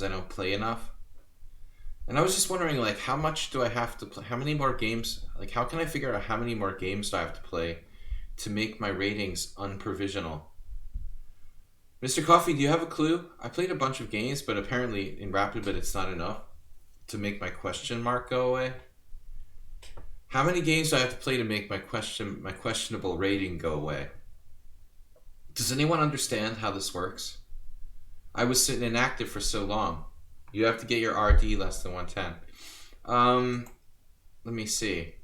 I don't play enough. And I was just wondering, like, how much do I have to play? How many more games? Like, how can I figure out how many more games do I have to play to make my ratings unprovisional? Mr. Coffee, do you have a clue? I played a bunch of games, but apparently in Rapid, but it's not enough to make my question mark go away. How many games do I have to play to make my questionable rating go away? Does anyone understand how this works? I was sitting inactive for so long. You have to get your RD less than 110. Let me see.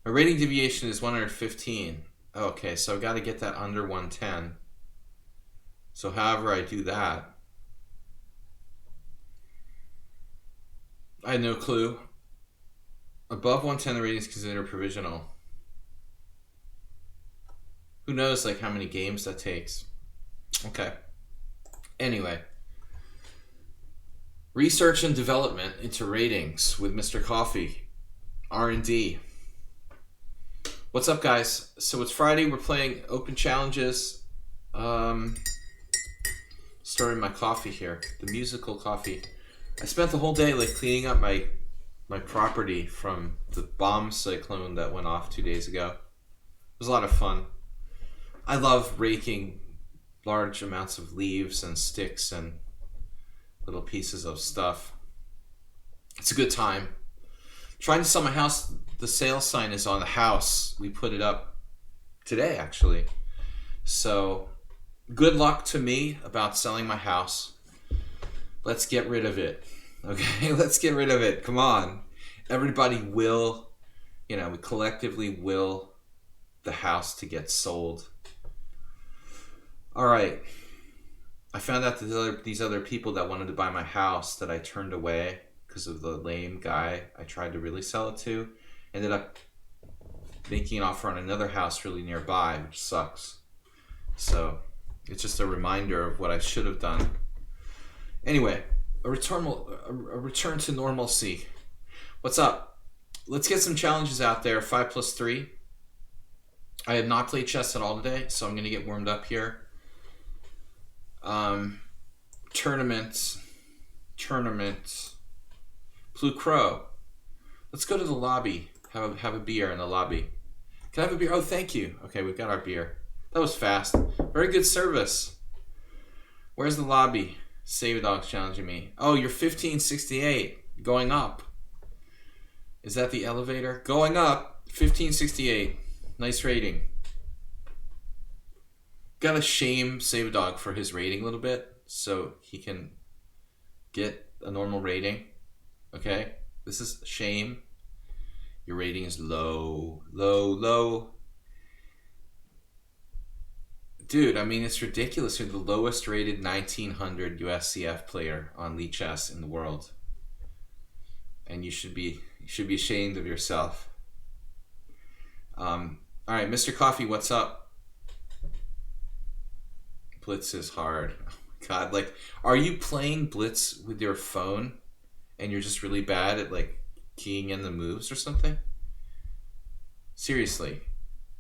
My rating deviation is 115. Okay, so I've got to get that under 110. So however I do that, I had no clue. Above 110, the rating is considered provisional. Who knows, like, how many games that takes? Okay. Anyway. Research and development into ratings with Mr. Coffee. R&D. What's up, guys? So it's Friday. We're playing open challenges. Starting my coffee here. The musical coffee. I spent the whole day, like, cleaning up my property from the bomb cyclone that went off 2 days ago. It was a lot of fun. I love raking large amounts of leaves and sticks and little pieces of stuff. It's a good time. Trying to sell my house. The sale sign is on the house. We put it up today, actually. So good luck to me about selling my house. Let's get rid of it. Okay, let's get rid of it. Come on. Everybody will, we collectively will the house to get sold. All right. I found out that these other people that wanted to buy my house that I turned away because of the lame guy I tried to really sell it to ended up making an offer on another house really nearby, which sucks. So it's just a reminder of what I should have done. Anyway, a return to normalcy. What's up? Let's get some challenges out there. 5+3. I have not played chess at all today, so I'm going to get warmed up here. Tournaments. Blue Crow. Let's go to the lobby. Have a beer in the lobby. Can I have a beer? Oh, thank you. Okay, we've got our beer. That was fast. Very good service. Where's the lobby? Save a Dog's challenging me. Oh, you're 1568. Going up. Is that the elevator? Going up. 1568. Nice rating. Gotta shame Save a Dog for his rating a little bit so he can get a normal rating. Okay? This is shame. Your rating is low. Low. Dude, I mean, it's ridiculous. You're the lowest rated 1900 USCF player on lichess in the world. And you should be ashamed of yourself. All right, Mr. Coffee, what's up? Blitz is hard. Oh my God, like, are you playing Blitz with your phone and you're just really bad at, like, keying in the moves or something? Seriously.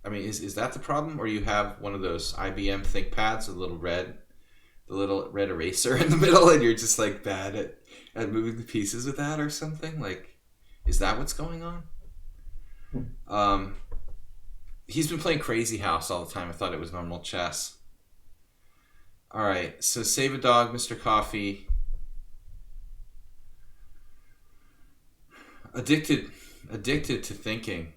I mean, is that the problem? Or you have one of those IBM ThinkPads with the little red eraser in the middle and you're just, like, bad at moving the pieces with that or something? Like, is that what's going on? He's been playing Crazy House all the time. I thought it was normal chess. All right, so Save a Dog, Mr. Coffee. Addicted to thinking.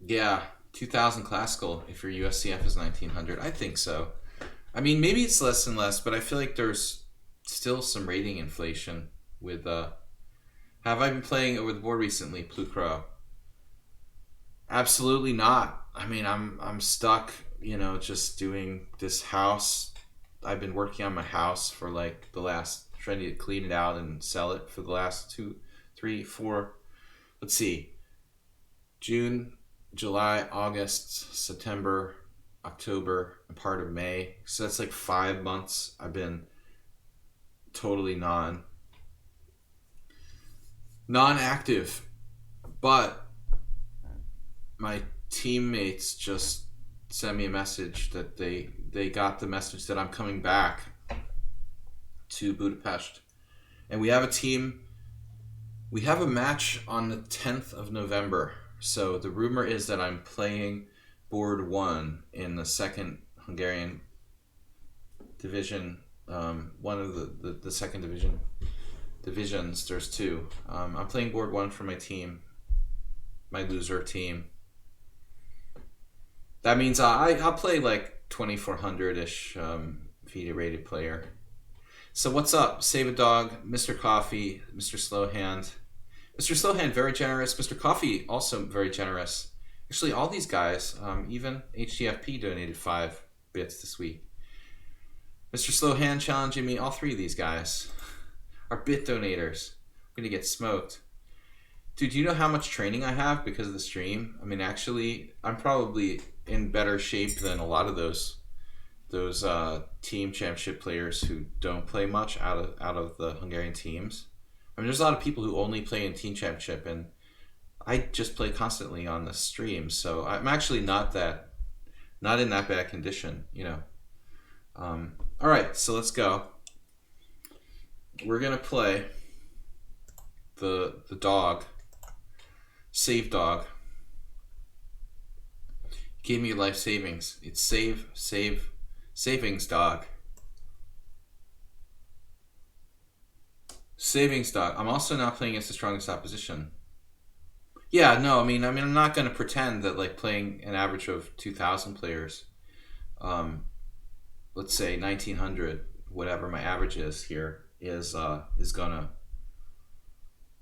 Yeah, 2000 classical if your USCF is 1900. I think so. I mean, maybe it's less and less, but I feel like there's still some rating inflation with... Have I been playing over the board recently, Blue Crow? Absolutely not. I mean, I'm stuck, just doing this house. I've been working on my house for like trying to clean it out and sell it for the last 2, 3, 4, let's see, June, July, August, September, October, and part of May. So that's like 5 months I've been totally non-active, but my teammates just sent me a message that they got the message that I'm coming back. to Budapest. And we have a team. We have a match on the 10th of November. So the rumor is that I'm playing board 1 in the second Hungarian division. One of the second divisions. There's 2. I'm playing board 1 for my team, my loser team. That means I'll play like 2400-ish FIDE rated player. So what's up? Save a Dog, Mr. Coffee, Mr. Slowhand. Mr. Slowhand, very generous. Mr. Coffee, also very generous. Actually, all these guys, even HTFP donated 5 bits this week. Mr. Slowhand challenging me. All 3 of these guys are bit donators. I'm going to get smoked. Dude, do you know how much training I have because of the stream? I mean, actually, I'm probably in better shape than a lot of those team championship players who don't play much out of the Hungarian teams. I mean, there's a lot of people who only play in team championship, and I just play constantly on the stream, so I'm actually not in that bad condition, you know. All right, so let's go. We're gonna play the dog, save dog. Gave me your life savings. It's savings dog. Savings dog. I'm also now playing against the strongest opposition. Yeah, no, I mean I'm not going to pretend that like playing an average of 2,000 players, let's say 1,900, whatever my average is here, is gonna,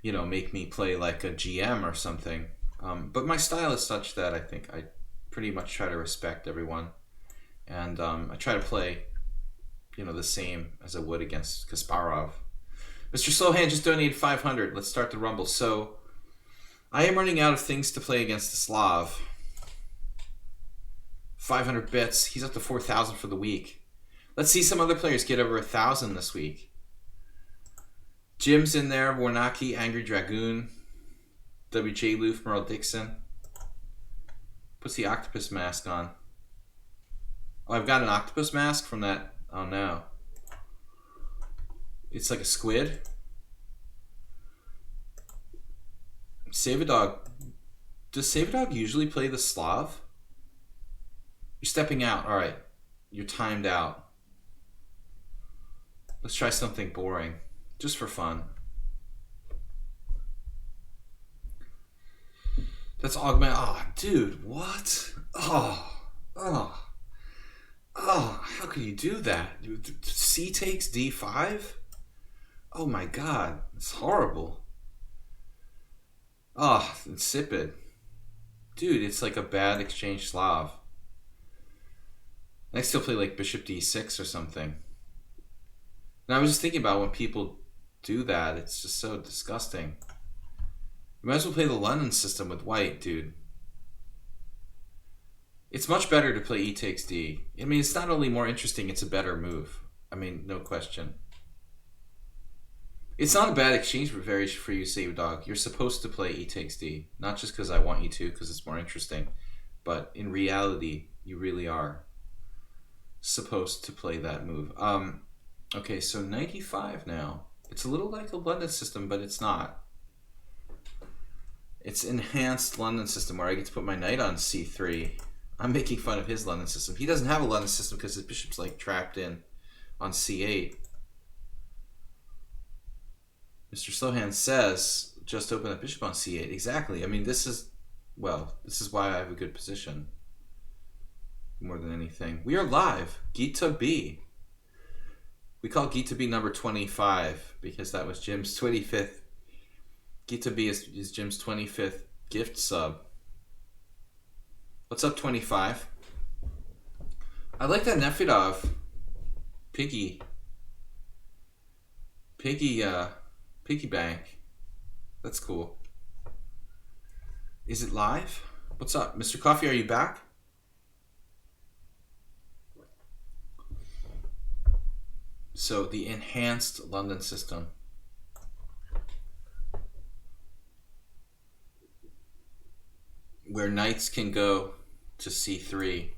you know, make me play like a GM or something. But my style is such that I think I pretty much try to respect everyone, and I try to play, you know, the same as I would against Kasparov. Mr. Slowhand just donated 500. Let's start the rumble. So I am running out of things to play against the Slav. 500 bits. He's up to 4,000 for the week. Let's see some other players get over 1,000 this week. Jim's in there. Warnaki, Angry Dragoon, WJ Loof, Merle Dixon. Puts the octopus mask on. Oh, I've got an octopus mask from that. Oh no. It's like a squid. Save a Dog. Does Save a Dog usually play the Slav? You're stepping out. All right. You're timed out. Let's try something boring. Just for fun. That's augment. Oh, dude, what? Oh, how could you do that? C takes D5? Oh my god, it's horrible. Oh, insipid. Dude, it's like a bad exchange Slav. Next he'll play like Bishop D6 or something. And I was just thinking about when people do that, it's just so disgusting. You might as well play the London system with white, dude. It's much better to play E takes D. I mean, it's not only more interesting, it's a better move. I mean, no question. It's not a bad exchange variation for you, Save Dog. You're supposed to play E takes D. Not just because I want you to, because it's more interesting. But in reality, you really are supposed to play that move. Okay, so 95 now. It's a little like a London system, but it's not. It's enhanced London system where I get to put my knight on C3. I'm making fun of his London system. He doesn't have a London system because his bishop's like trapped in on C8. Mr. Slowhand says, just open that bishop on C8. Exactly. I mean, this is why I have a good position. More than anything. We are live. Gita B. We call Gita B number 25 because that was Jim's 25th. Gita B is Jim's 25th gift sub. What's up, 25? I like that Nefedov piggy bank. That's cool. Is it live? What's up? Mr. Coffee, are you back? So the enhanced London system. Where knights can go to C3.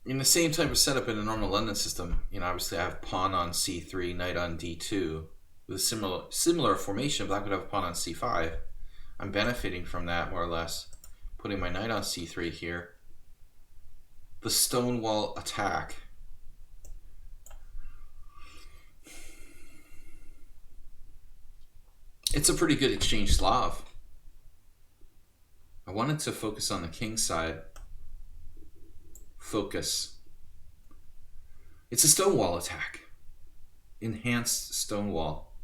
in the same type of setup in a normal London system, obviously I have pawn on c3, knight on d2 with a similar formation, but I could have pawn on c5. I'm benefiting from that more or less, putting my knight on c3 here. The stonewall attack. It's a pretty good exchange Slav. I wanted to focus on the king side. Focus. It's a stonewall attack. Enhanced stonewall.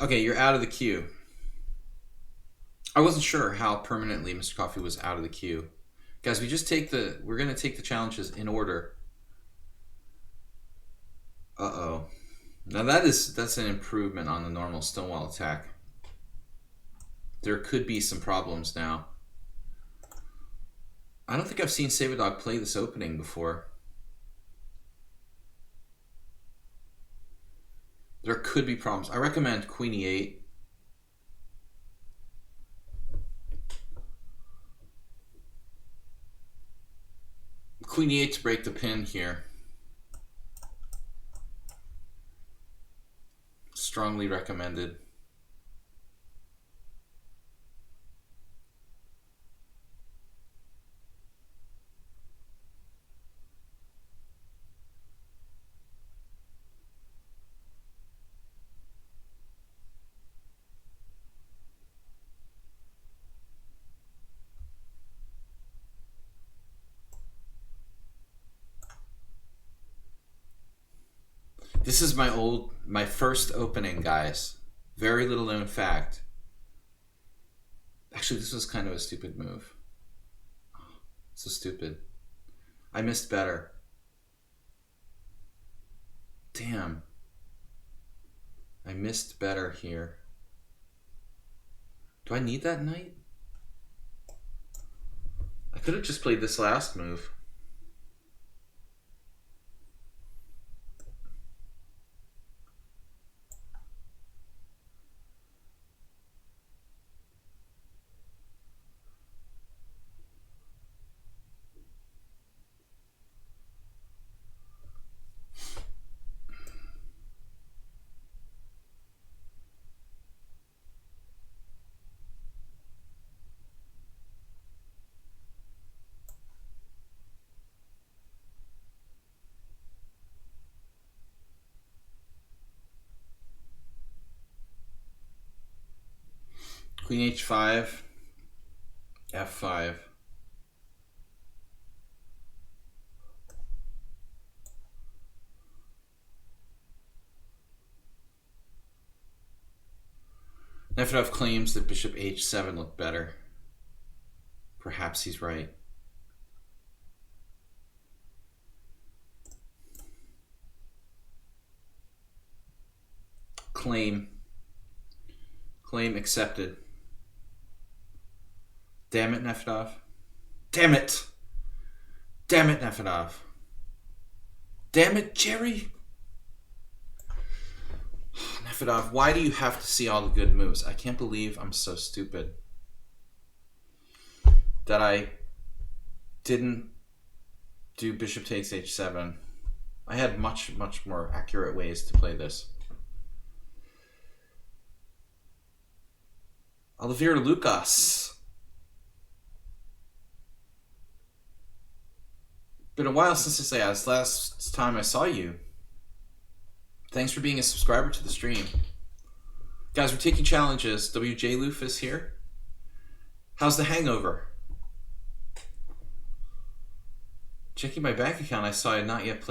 Okay, you're out of the queue. I wasn't sure how permanently Mr. Coffee was out of the queue. Guys, we're gonna take the challenges in order. Uh-oh. Now that's an improvement on the normal stonewall attack. There could be some problems now. I don't think I've seen Savadog play this opening before. There could be problems. I recommend Queen E8. Queen E8 to break the pin here. Strongly recommended. This is my first opening, guys. Very little known fact. Actually, this was kind of a stupid move. So stupid. I missed better. Damn. I missed better here. Do I need that knight? I could have just played this last move. Queen h5, f5. Nefedov claims that bishop h7 looked better. Perhaps he's right. Claim accepted. Damn it, Nefedov. Damn it! Damn it, Nefedov. Damn it, Jerry! Nefedov, why do you have to see all the good moves? I can't believe I'm so stupid that I didn't do bishop takes h7. I had much more accurate ways to play this. Olivier Lucas. Been a while since last time I saw you. Thanks for being a subscriber to the stream. Guys, we're taking challenges. WJ Lufus here. How's the hangover? Checking my bank account, I saw I had not yet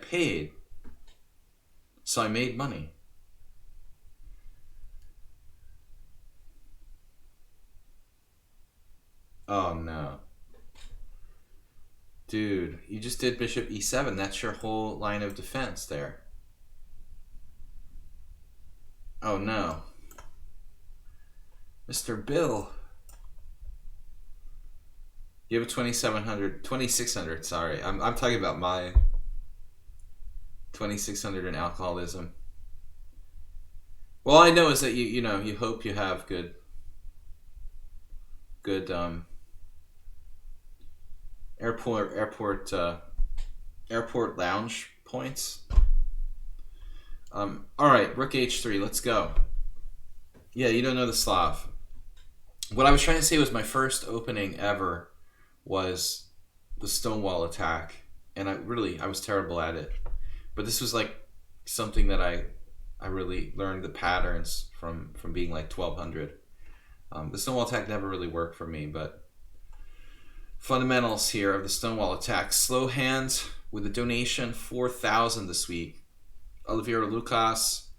paid. So I made money. Oh no. Dude, you just did bishop e7. That's your whole line of defense there. Oh no. Mr. Bill. You have a 2600, sorry. I'm talking about my 2600 in alcoholism. Well, all I know is that you hope you have good airport lounge points. All right, rook h3. Let's go. Yeah, you don't know the Slav. What I was trying to say was my first opening ever was the Stonewall attack, and I was terrible at it. But this was like something that I really learned the patterns from being like 1200. The Stonewall attack never really worked for me, but fundamentals here of the Stonewall attack. Slow hands with a donation 4,000 this week. Oliveira Lucas.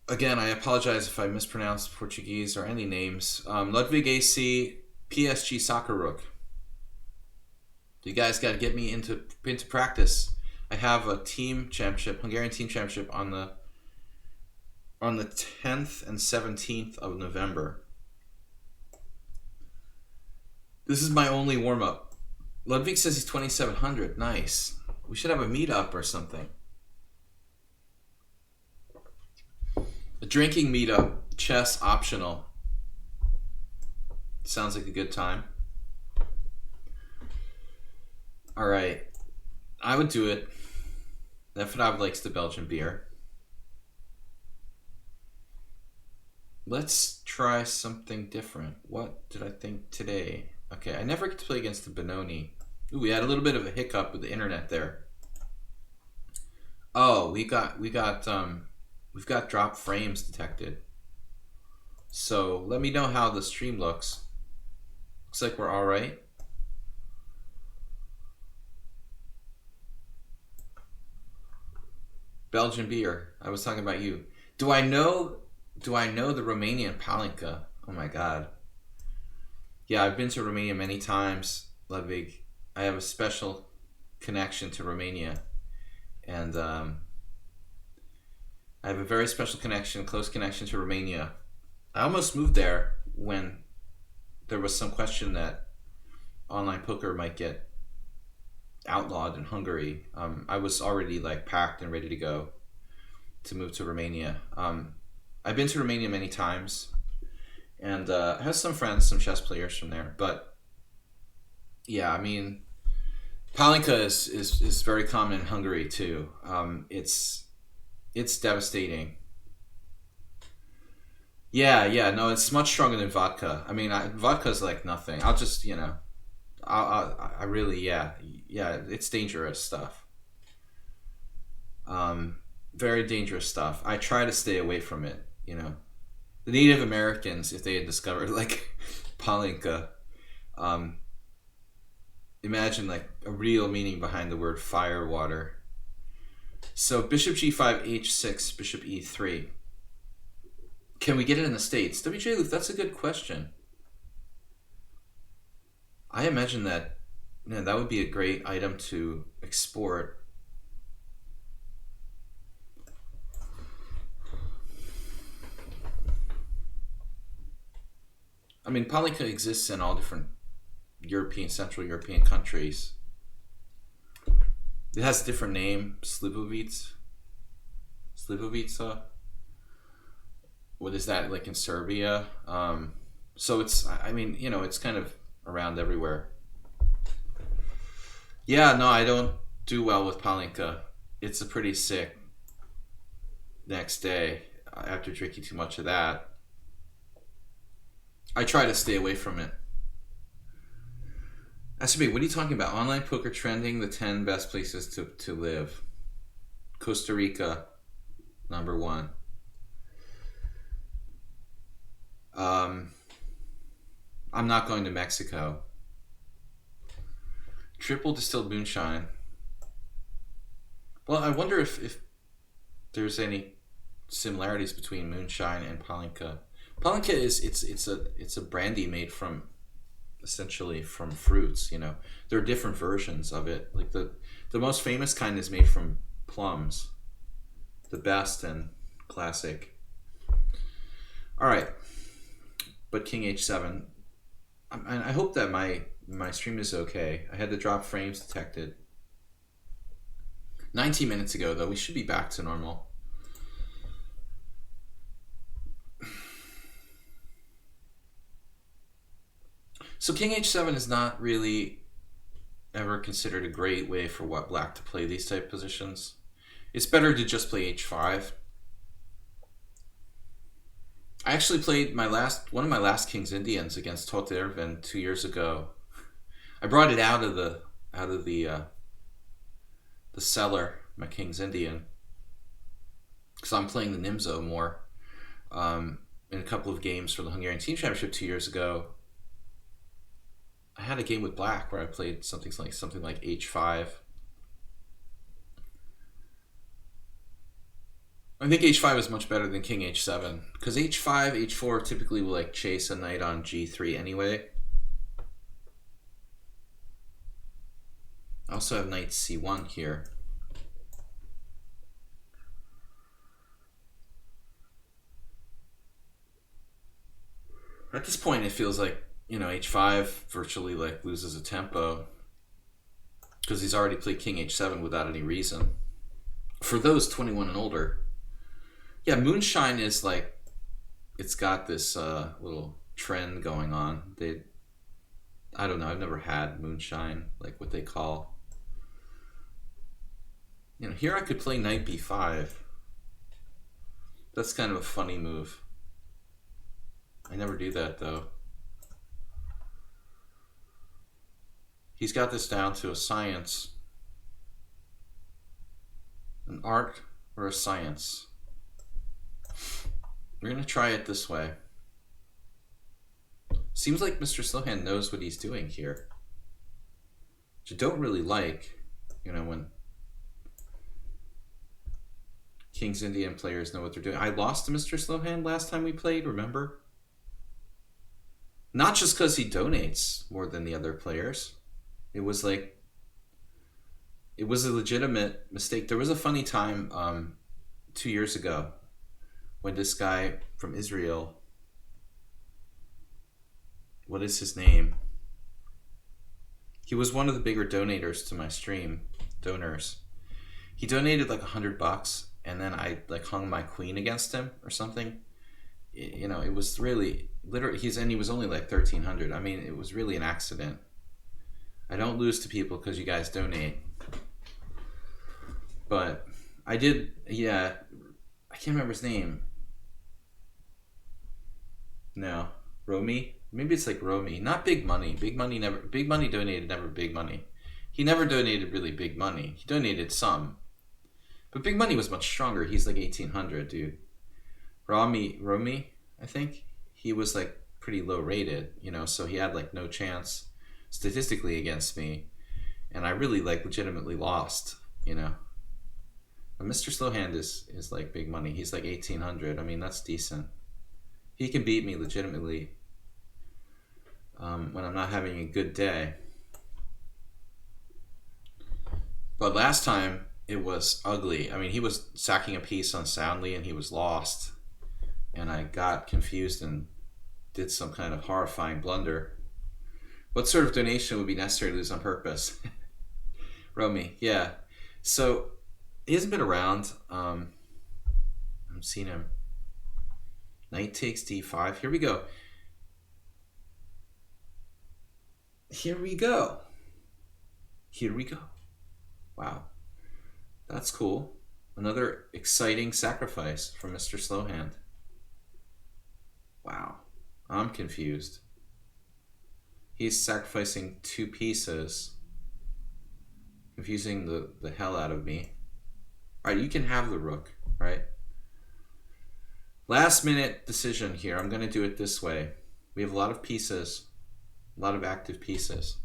Again, I apologize if I mispronounced Portuguese or any names. Ludwig AC, PSG Soccer Rook. You guys got to get me into practice. I have a team championship, Hungarian team championship on the 10th and 17th of November. This is my only warm-up. Ludwig says he's 2,700. Nice. We should have a meetup or something. A drinking meetup, chess optional. Sounds like a good time. All right. I would do it. Nefedov likes the Belgian beer. Let's try something different. What did I think today? Okay, I never get to play against the Benoni. Ooh, we had a little bit of a hiccup with the internet there. Oh, we've got drop frames detected. So let me know how the stream looks. Looks like we're all right. Belgian beer. I was talking about you. Do I know the Romanian Palinka? Oh my god. Yeah, I've been to Romania many times, Ludwig. I have a special connection to Romania. And I have a very special connection, close connection to Romania. I almost moved there when there was some question that online poker might get outlawed in Hungary. I was already like packed and ready to go to move to Romania. I've been to Romania many times, and I have some friends, some chess players from there. But yeah, I mean, Palinka is very common in Hungary too. It's devastating. Yeah, no, it's much stronger than vodka. I mean, vodka is like nothing. I'll just, I really, yeah, it's dangerous stuff. Very dangerous stuff. I try to stay away from it, The Native Americans, if they had discovered, like, Palinka, imagine, like, a real meaning behind the word fire water. So, bishop g5, h6, bishop e3. Can we get it in the States? WJ Luke, that's a good question. I imagine that, that would be a great item to export. I mean, Palinka exists in all different Central European countries. It has a different name, Slivovica. What is that, like in Serbia? So it's, it's kind of around everywhere. Yeah, no, I don't do well with Palinka. It's a pretty sick next day after drinking too much of that. I try to stay away from it. SB, what are you talking about? Online poker trending, the 10 best places to live. Costa Rica, number 1. I'm not going to Mexico. Triple distilled moonshine. Well, I wonder if there's any similarities between moonshine and Palinka. Palinka it's a brandy made from essentially from fruits. There are different versions of it. Like the most famous kind is made from plums. The best and classic. All right, but King H7. I hope that my stream is okay. I had the drop frames detected 19 minutes ago, though. We should be back to normal. So king h7 is not really ever considered a great way for what black to play these type positions. It's better to just play h5. I actually played one of my last King's Indians against Tote Ervin 2 years ago. I brought it out of the cellar, my King's Indian, because I'm playing the Nimzo more. In a couple of games for the Hungarian Team Championship 2 years ago, I had a game with black where I played something like h5. I think h5 is much better than king h7 because h5, h4 typically will like chase a knight on g3 anyway. I also have knight c1 here. At this point, it feels like, you know, h5 virtually like loses a tempo because he's already played king h7 without any reason. For those 21 and older, yeah, Moonshine is like, it's got this little trend going on. I don't know, I've never had Moonshine, like what they call. You know, here I could play knight b5. That's kind of a funny move. I never do that though. He's got this down to a science. An art or a science. We're going to try it this way. Seems like Mr. Slowhand knows what he's doing here. Which I don't really like, you know, when King's Indian players know what they're doing. I lost to Mr. Slowhand last time we played, remember? Not just because he donates more than the other players. It was like, it was a legitimate mistake. There was a funny time 2 years ago when this guy from Israel, what is his name? He was one of the bigger donors to my stream. He donated like $100, and then I like hung my queen against him or something. You know, it was really literally he was only like 1,300. I mean, it was really an accident. I don't lose to people because you guys donate, but I did. Yeah, I can't remember his name. No, Romy. Maybe it's like Romy. Not Big Money. Big Money donated never big money. He never donated really big money. He donated some, but Big Money was much stronger. He's like 1,800, dude. Romy, I think he was like pretty low rated, you know, so he had like no chance statistically against me, and I really like legitimately lost, you know. But Mr. Slowhand is like Big Money. He's like 1,800. I mean, that's decent. He can beat me legitimately when I'm not having a good day. But last time it was ugly. I mean, he was sacking a piece unsoundly and he was lost, and I got confused and did some kind of horrifying blunder. What sort of donation would be necessary to lose on purpose? Romy, yeah. So he hasn't been around. I've seen him. Knight takes d5. Here we go. Here we go. Here we go. Wow. That's cool. Another exciting sacrifice from Mr. Slowhand. Wow. I'm confused. He's sacrificing 2 pieces. Confusing the hell out of me. Alright, you can have the rook, right? Last minute decision here. I'm going to do it this way. We have a lot of pieces. A lot of active pieces.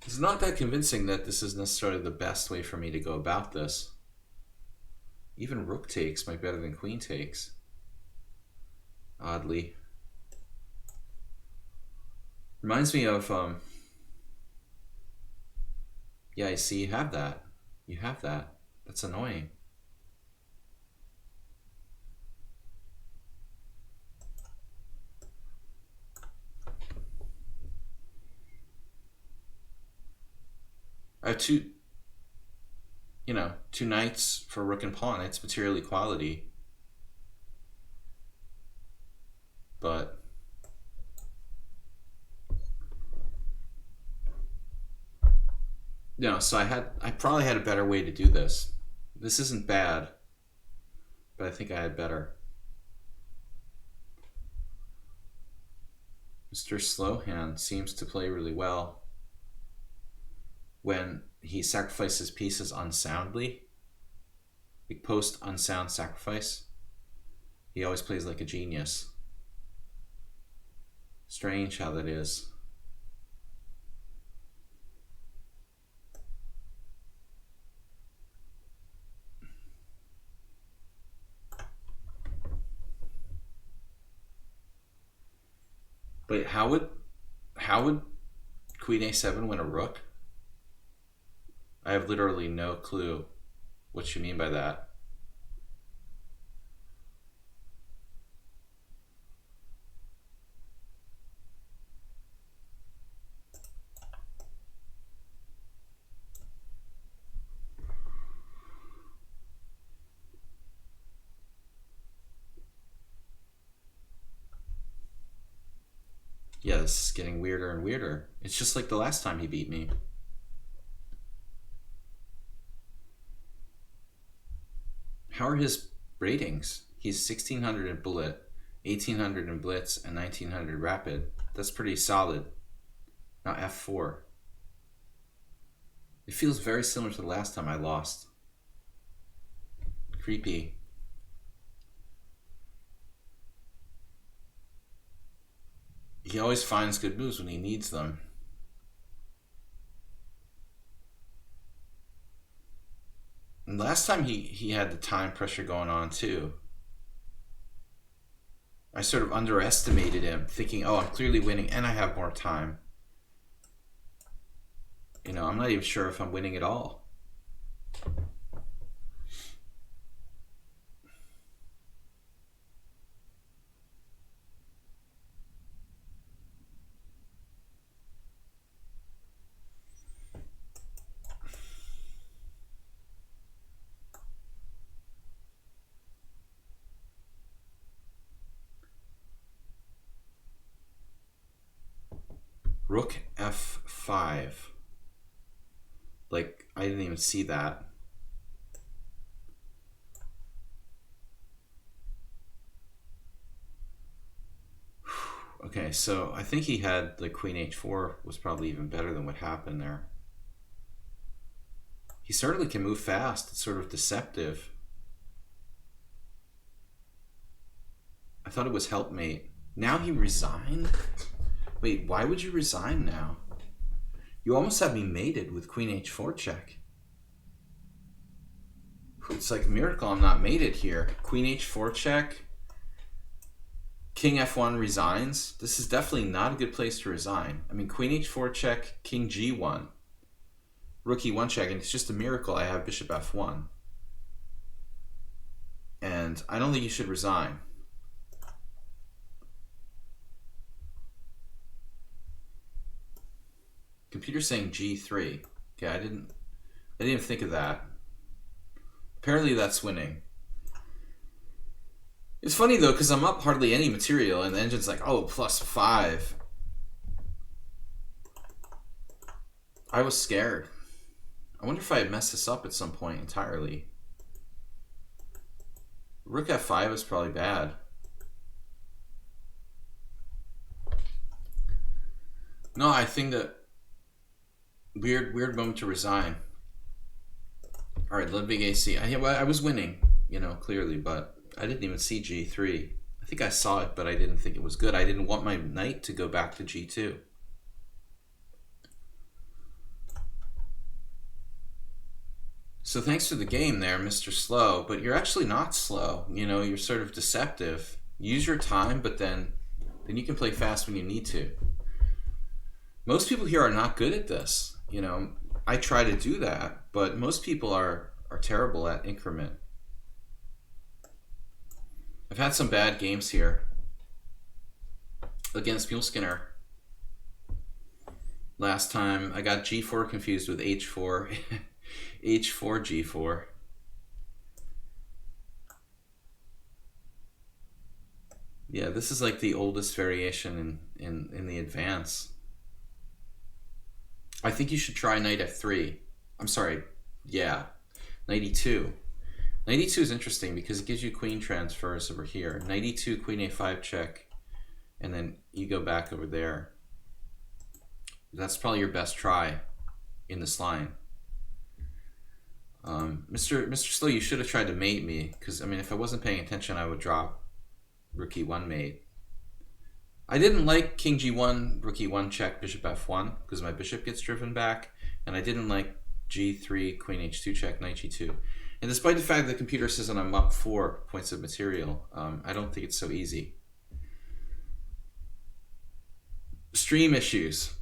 It's not that convincing that this is necessarily the best way for me to go about this. Even rook takes might be better than queen takes. Oddly. Reminds me of, yeah, I see you have that. You have that. That's annoying. I have two you know, 2 knights for rook and pawn. It's material equality. But you know, so I probably had a better way to do this. This isn't bad, but I think I had better. Mr. Slowhand seems to play really well when he sacrifices pieces unsoundly, like post unsound sacrifice. He always plays like a genius. Strange how that is. But how would Queen A7 win a rook? I have literally no clue what you mean by that. Yeah, this is getting weirder and weirder. It's just like the last time he beat me. How are his ratings? He's 1600 in Bullet, 1800 in Blitz, and 1900 Rapid. That's pretty solid. Not F4. It feels very similar to the last time I lost. Creepy. He always finds good moves when he needs them. And last time he had the time pressure going on too. I sort of underestimated him, thinking, oh, I'm clearly winning and I have more time. You know, I'm not even sure if I'm winning at all. Rook F5. Like, I didn't even see that. Okay, so I think he had the Queen H4 was probably even better than what happened there. He certainly can move fast. It's sort of deceptive. I thought it was helpmate. Now he resigned? Wait, why would you resign now? You almost have me mated with Queen H4 check. It's like a miracle I'm not mated here. Queen H4 check. King F1 resigns. This is definitely not a good place to resign. I mean, Queen H4 check, King G1. Rook E1 check, and it's just a miracle I have Bishop F1. And I don't think you should resign. Computer's saying G3. Okay, I didn't think of that. Apparently that's winning. It's funny though, because I'm up hardly any material and the engine's like, oh, +5. I was scared. I wonder if I had messed this up at some point entirely. Rook F5 is probably bad. No, I think that weird moment to resign. All right, Ludwig AC. I was winning, you know, clearly, but I didn't even see G3. I think I saw it, but I didn't think it was good. I didn't want my knight to go back to G2. So thanks for the game there, Mr. Slow, but you're actually not slow. You know, you're sort of deceptive. Use your time, but then you can play fast when you need to. Most people here are not good at this. You know, I try to do that, but most people are terrible at increment. I've had some bad games here against Muleskinner. Last time I got G4 confused with H4. H4, G4. Yeah, this is like the oldest variation in the advance. I think you should try knight f3. I'm sorry, yeah, knight e2. Knight e2 is interesting because it gives you queen transfers over here. Knight e2, queen a5 check, and then you go back over there. That's probably your best try in this line. Mr. Slow, you should have tried to mate me, because I mean, if I wasn't paying attention, I would drop rook e1 mate. I didn't like king g1, rook e1 check, bishop f1, because my bishop gets driven back, and I didn't like g3, queen h2 check, knight g2. And despite the fact that the computer says that I'm up 4 points of material, I don't think it's so easy. Stream issues.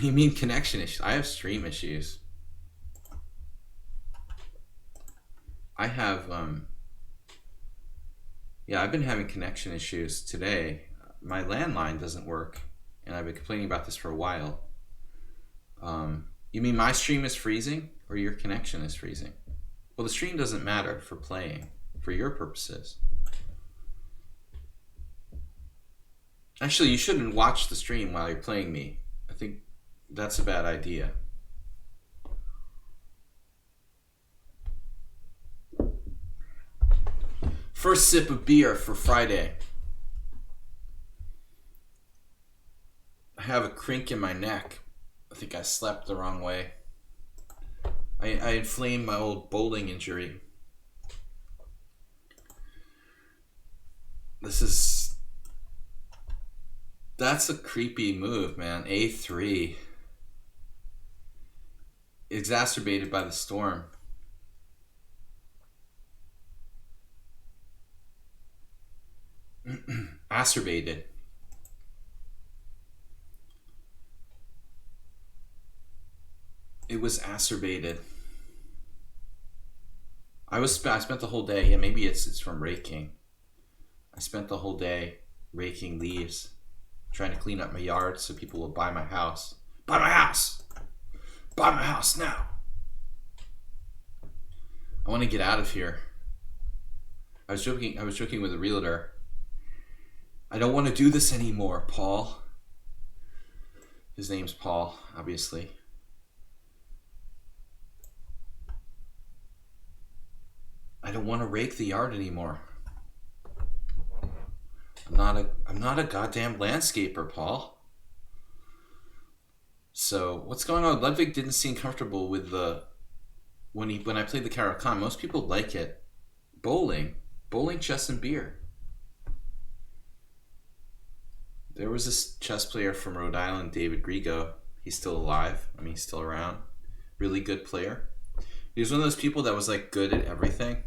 You mean connection issues? I have stream issues. I have, yeah, I've been having connection issues today. My landline doesn't work, and I've been complaining about this for a while. You mean my stream is freezing, or your connection is freezing? Well, the stream doesn't matter for playing, for your purposes. Actually, you shouldn't watch the stream while you're playing me. I think that's a bad idea. First sip of beer for Friday. I have a crink in my neck. I think I slept the wrong way. I inflamed my old bowling injury. That's a creepy move, man. A3. Exacerbated by the storm. Acerbated. It was acerbated. I spent the whole day. Yeah, maybe it's from raking. I spent the whole day raking leaves, trying to clean up my yard so people will buy my house. Buy my house! Buy my house now! I want to get out of here. I was joking with a realtor. I don't want to do this anymore, Paul. His name's Paul, obviously. I don't want to rake the yard anymore. I'm not a goddamn landscaper, Paul. So what's going on? Ludwig didn't seem comfortable with when I played the Caro-Kann. Most people like it. Bowling, chess, and beer. There was this chess player from Rhode Island, David Grigo. He's still alive. I mean, he's still around. Really good player. He was one of those people that was like good at everything.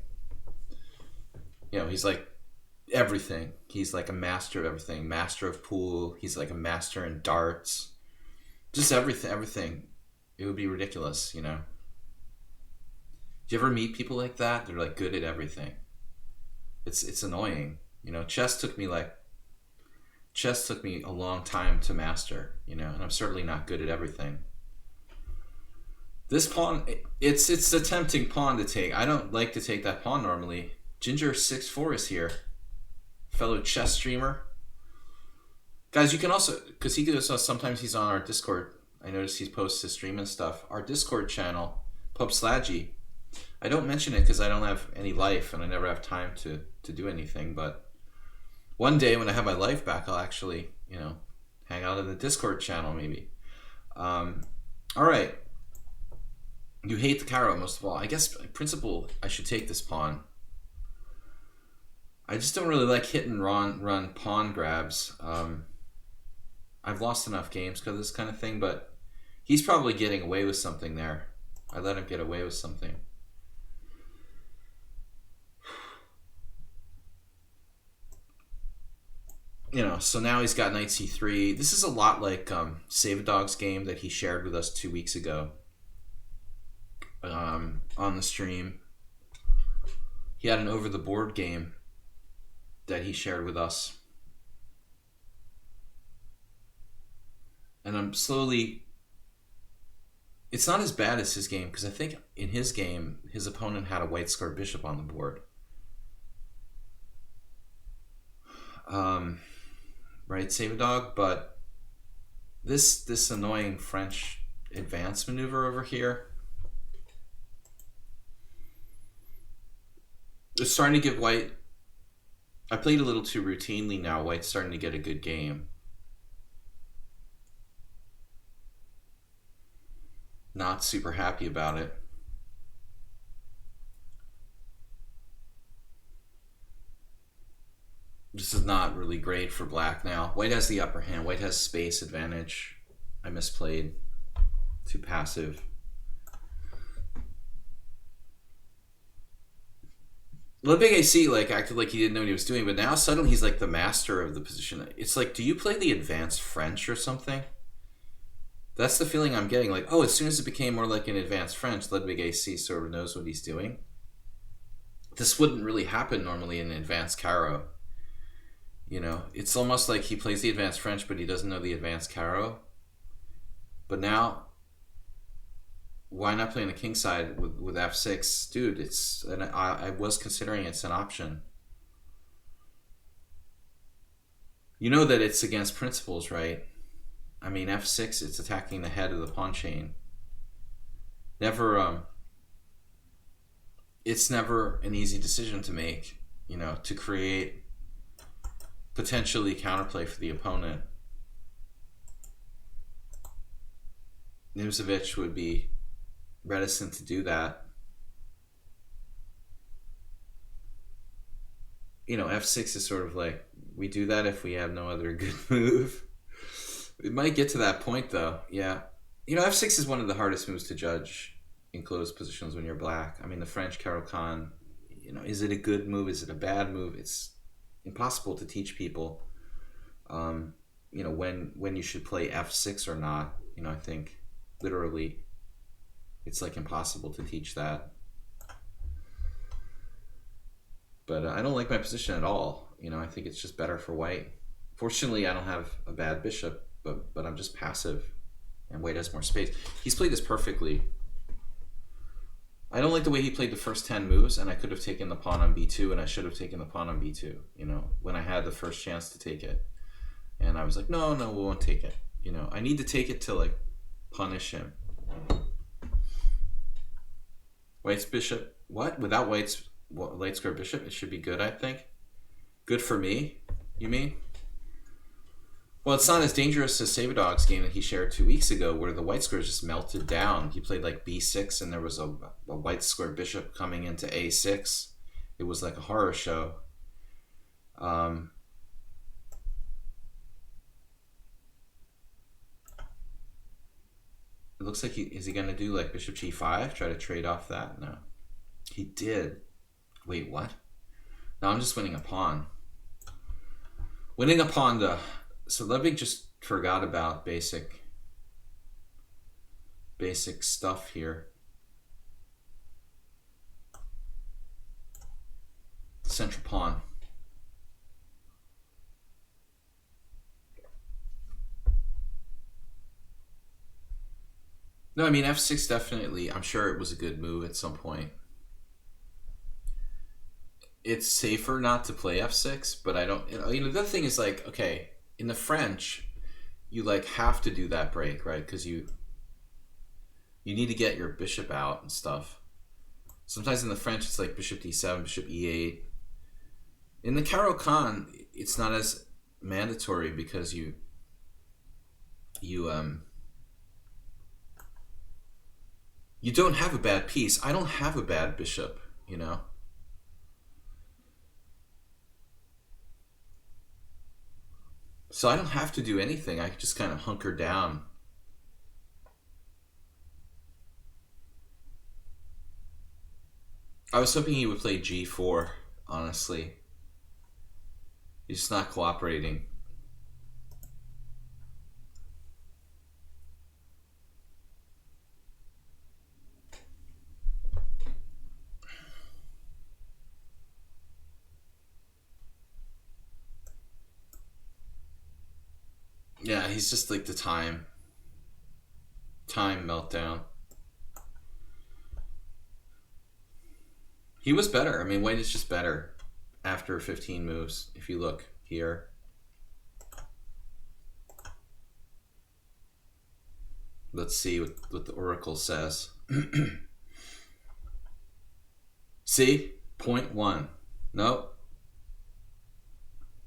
You know, he's like everything. He's like a master of everything. Master of pool. He's like a master in darts. Just everything. It would be ridiculous, you know. Do you ever meet people like that? They're like good at everything. It's annoying. You know, chess took me a long time to master, you know, and I'm certainly not good at everything. This pawn, it's a tempting pawn to take. I don't like to take that pawn normally. Ginger64 is here. Fellow chess streamer. Guys, you can also, because he goes, sometimes he's on our Discord. I notice he posts his stream and stuff. Our Discord channel, Pub Sladgie. I don't mention it because I don't have any life and I never have time to do anything, but one day when I have my life back, I'll actually, you know, hang out in the Discord channel maybe. All right. You hate the Caro most of all. I guess in principle, I should take this pawn. I just don't really like hit and run pawn grabs. I've lost enough games because of this kind of thing, but he's probably getting away with something there. I let him get away with something. You know, so now he's got knight c3. This is a lot like Save a Dog's game that he shared with us 2 weeks ago on the stream. He had an over-the-board game that he shared with us. And I'm slowly It's not as bad as his game, because I think in his game, his opponent had a white square bishop on the board. Right, save a dog, but this annoying French advance maneuver over here is starting to give white... I played a little too routinely now. White's starting to get a good game. Not super happy about it. This is not really great for black now. White has the upper hand. White has space advantage. I misplayed. Too passive. Ludwig AC like acted like he didn't know what he was doing, but now suddenly he's like the master of the position. It's like, do you play the advanced French or something? That's the feeling I'm getting. Like, oh, as soon as it became more like an advanced French, Ludwig AC sort of knows what he's doing. This wouldn't really happen normally in advanced Caro. You know, it's almost like he plays the advanced French, but he doesn't know the advanced Caro. But now, why not play on the king side with f6? Dude, it's... And I was considering it's an option. You know that it's against principles, right? I mean, f6, it's attacking the head of the pawn chain. It's never an easy decision to make, you know, to create potentially counterplay for the opponent. Nimzovich would be reticent to do that. You know, f6 is sort of like, we do that if we have no other good move. It might get to that point, though. Yeah. You know, f6 is one of the hardest moves to judge in closed positions when you're black. I mean, the French Caro-Kann, you know, is it a good move? Is it a bad move? It's impossible to teach people, you know, when you should play f6 or not. You know, I think literally it's like impossible to teach that. But I don't like my position at all. You know, I think it's just better for white. Fortunately, I don't have a bad bishop, but I'm just passive, and white has more space. He's played this perfectly. I don't like the way he played the first 10 moves, and I could have taken the pawn on b2, and I should have taken the pawn on b2, you know, when I had the first chance to take it. And I was like, no, we won't take it. You know, I need to take it to, like, punish him. White's bishop, what? Without white's light square bishop, it should be good, I think. Good for me, you mean? Well, it's not as dangerous as Savadog's game that he shared 2 weeks ago, where the white squares just melted down. He played like b6, and there was a white square bishop coming into a6. It was like a horror show. It looks like is he going to do like bishop g5, try to trade off that? No. He did. Wait, what? No, I'm just winning a pawn. Winning a pawn to... So Ludwig just forgot about basic stuff here. Central pawn. No, I mean f6 definitely. I'm sure it was a good move at some point. It's safer not to play f6, but I don't... You know, the other thing is like, okay... In the French, you like have to do that break, right? Because you need to get your bishop out and stuff. Sometimes in the French, it's like bishop d7, bishop e8. In the Caro-Kann, it's not as mandatory because you don't have a bad piece. I don't have a bad bishop, you know. So I don't have to do anything. I can just kind of hunker down. I was hoping he would play g4, honestly. He's just not cooperating. Yeah, he's just like the time meltdown. He was better. I mean, white is just better after 15 moves. If you look here. Let's see what the oracle says. See? Point 1. Nope.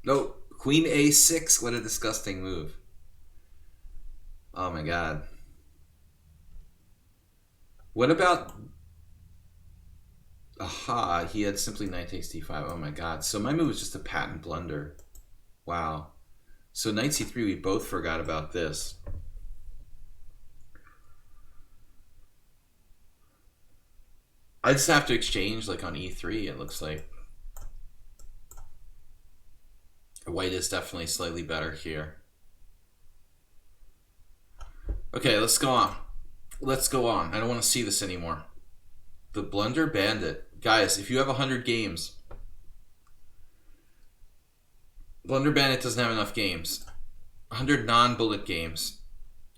Nope. Queen A6. What a disgusting move. Oh my god. What about... Aha, he had simply knight takes d5. Oh my god. So my move was just a patent blunder. Wow. So knight c3, we both forgot about this. I just have to exchange like on e3, it looks like. White is definitely slightly better here. Okay, let's go on. Let's go on. I don't want to see this anymore. The Blunder Bandit. Guys, if you have 100 games, Blunder Bandit doesn't have enough games. 100 non-bullet games.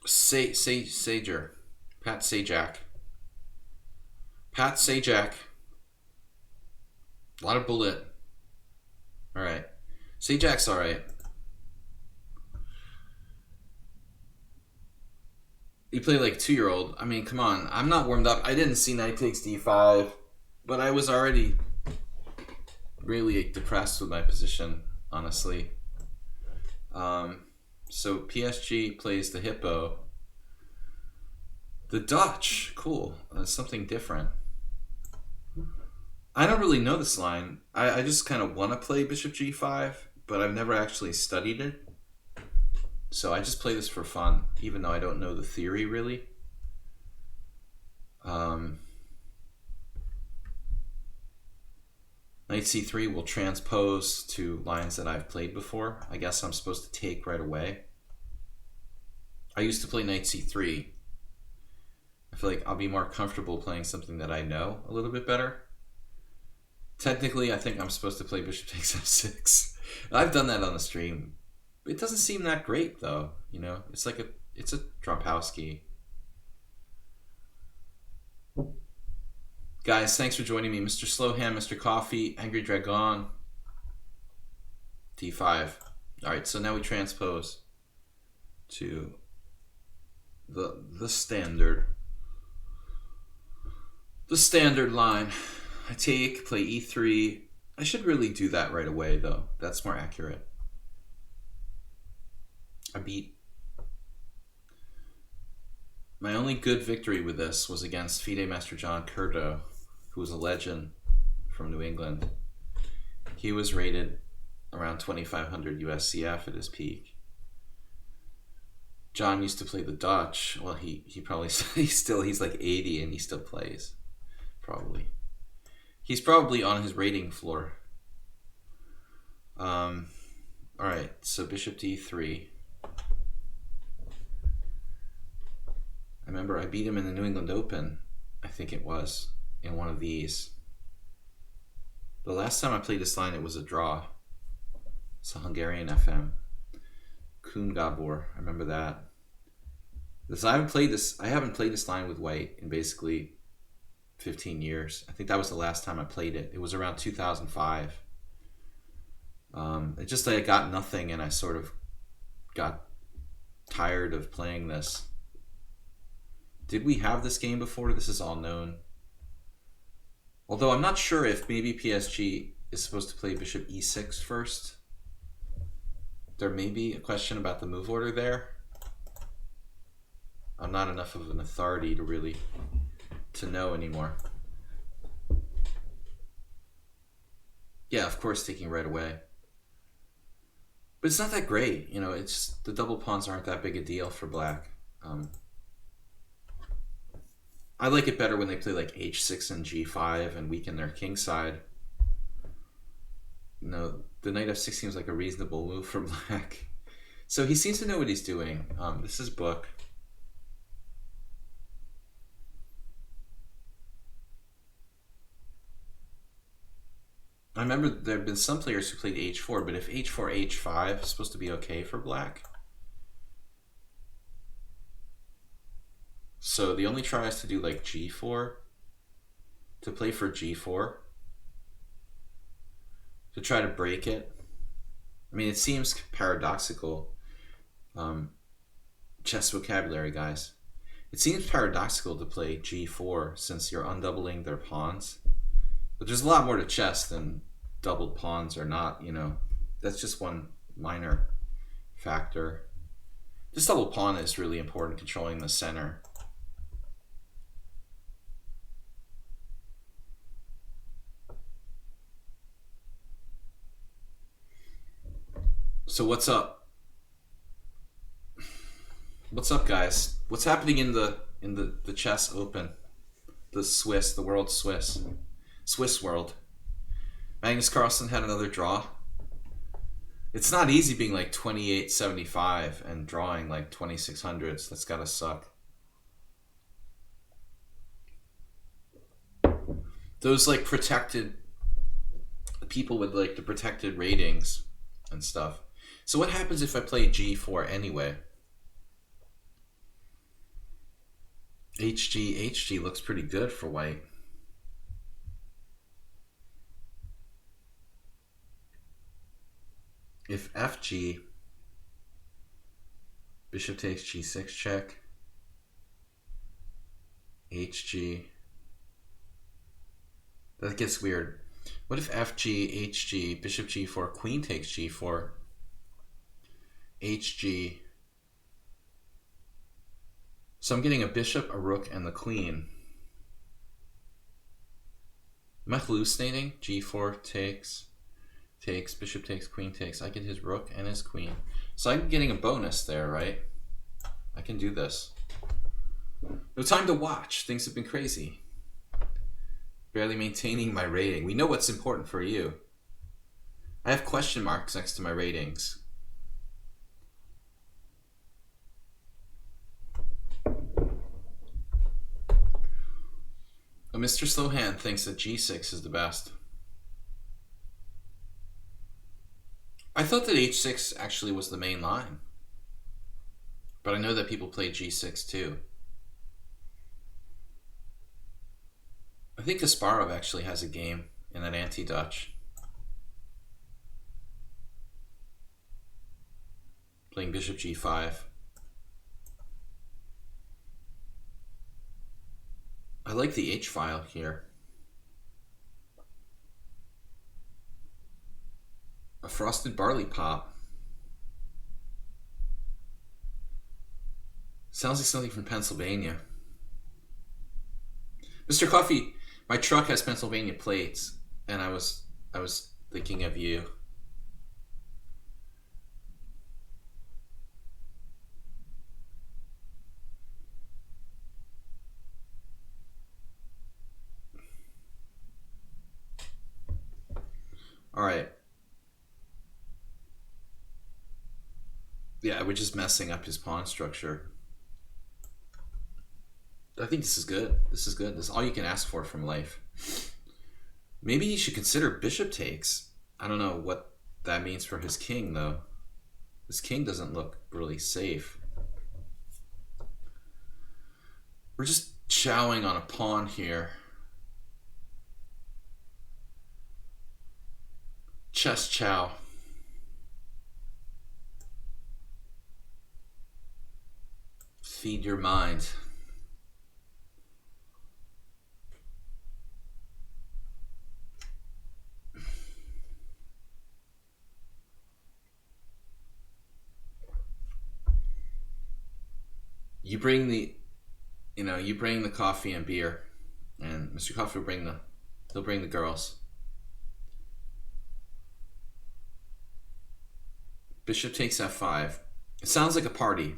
Sager. Pat Sajak. Pat Sajak. A lot of bullet. Alright. Sajak's alright. You play like 2-year-old. I mean, come on. I'm not warmed up. I didn't see knight takes d5, but I was already really depressed with my position, honestly. So PSG plays the hippo. The Dutch. Cool. That's something different. I don't really know this line. I just kind of want to play bishop g5, but I've never actually studied it. So I just play this for fun, even though I don't know the theory really. Knight c3 will transpose to lines that I've played before. I guess I'm supposed to take right away. I used to play knight c3. I feel like I'll be more comfortable playing something that I know a little bit better. Technically, I think I'm supposed to play bishop takes f6. I've done that on the stream. It doesn't seem that great though, you know. It's like it's a Drompowski. Guys, thanks for joining me. Mr. Slowhand, Mr. Coffee, Angry Dragon. d5. Alright, so now we transpose to the standard. The standard line. I take, play e3. I should really do that right away though. That's more accurate. I beat. My only good victory with this was against FIDE Master John Curto, who was a legend from New England. He was rated around 2,500 USCF at his peak. John used to play the Dutch. Well, he probably he's like 80 and he still plays. Probably. He's probably on his rating floor. Alright, so bishop d3. I remember I beat him in the New England Open, I think it was, in one of these. The last time I played this line, it was a draw. It's a Hungarian FM. Kun Gabor, I remember that. Because I haven't played this line with white in basically 15 years. I think that was the last time I played it. It was around 2005. It just like I got nothing and I sort of got tired of playing this. Did we have this game before? This is all known. Although I'm not sure if maybe PSG is supposed to play bishop e6 first. There may be a question about the move order there. I'm not enough of an authority to really know anymore. Yeah, of course, taking right away. But it's not that great, you know. It's the double pawns aren't that big a deal for black. I like it better when they play like h6 and g5 and weaken their king side. No, the knight f6 seems like a reasonable move for black. So he seems to know what he's doing. This is book. I remember there have been some players who played h4, but if h4, h5 is supposed to be okay for black. So the only try is to do like g4, to play for g4. to try to break it. I mean, it seems paradoxical. Chess vocabulary, guys. It seems paradoxical to play g4 since you're undoubling their pawns. But there's a lot more to chess than doubled pawns or not, you know. That's just one minor factor. This double pawn is really important, controlling the center. So what's up? What's up, guys? What's happening in the chess open? The world Swiss world. Magnus Carlsen had another draw. It's not easy being like 2875 and drawing like 2600s. That's gotta suck. Those like protected people with like the protected ratings and stuff. So what happens if I play g4 anyway? HG looks pretty good for white. If FG, bishop takes g6 check, HG, that gets weird. What if FG, HG, bishop g4, queen takes g4, HG. So I'm getting a bishop, a rook, and the queen. Am I hallucinating? G4 takes, bishop takes, queen takes. I get his rook and his queen. So I'm getting a bonus there, right? I can do this. No time to watch. Things have been crazy. Barely maintaining my rating. We know what's important for you. I have question marks next to my ratings. Mr. Slowhand thinks that g6 is the best. I thought that h6 actually was the main line. But I know that people play g6 too. I think Kasparov actually has a game in that anti-Dutch. Playing bishop g5. I like the H-file here. A frosted barley pop. Sounds like something from Pennsylvania. Mr. Coffee, my truck has Pennsylvania plates, and I was thinking of you. All right. Yeah, we're just messing up his pawn structure. I think this is good. This is good. This is all you can ask for from life. Maybe he should consider bishop takes. I don't know what that means for his king, though. His king doesn't look really safe. We're just chowing on a pawn here. Chess chow. Feed your mind. You bring the, you bring the coffee and beer, and Mr. Coffee will he'll bring the girls. Bishop takes f5. It sounds like a party.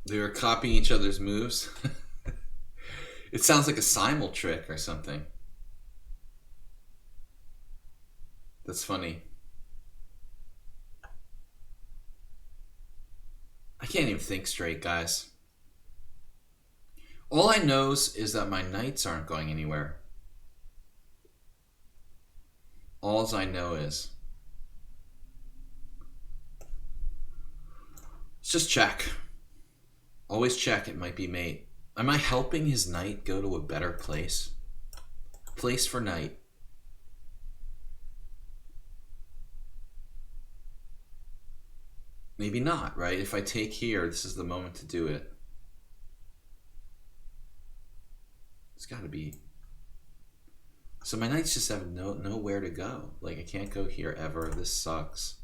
They're copying each other's moves. It sounds like a simul trick or something. That's funny. I can't even think straight, guys. All I know is that my knights aren't going anywhere. All I know is Let's just check. Always check. It might be mate. Am I helping his knight go to a better place? Place for knight. Maybe not, right? If I take here, this is the moment to do it. It's got to be. So my knights just have nowhere to go. Like, I can't go here ever. This sucks.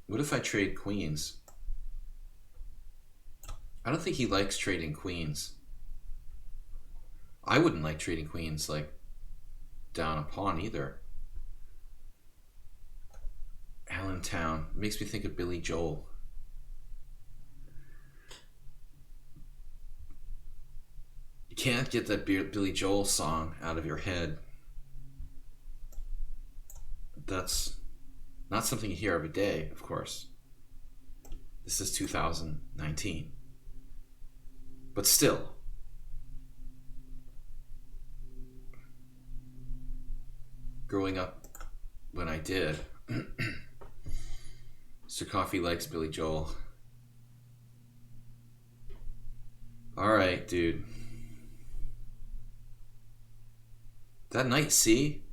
What if I trade queens? I don't think he likes trading queens. I wouldn't like trading queens, like, down a pawn either. Allentown. Makes me think of Billy Joel. You can't get that Billy Joel song out of your head. That's not something you hear every day, of course. This is 2019. But still. Growing up when I did, Mr. Coffee likes Billy Joel. Alright, dude. That knight, see?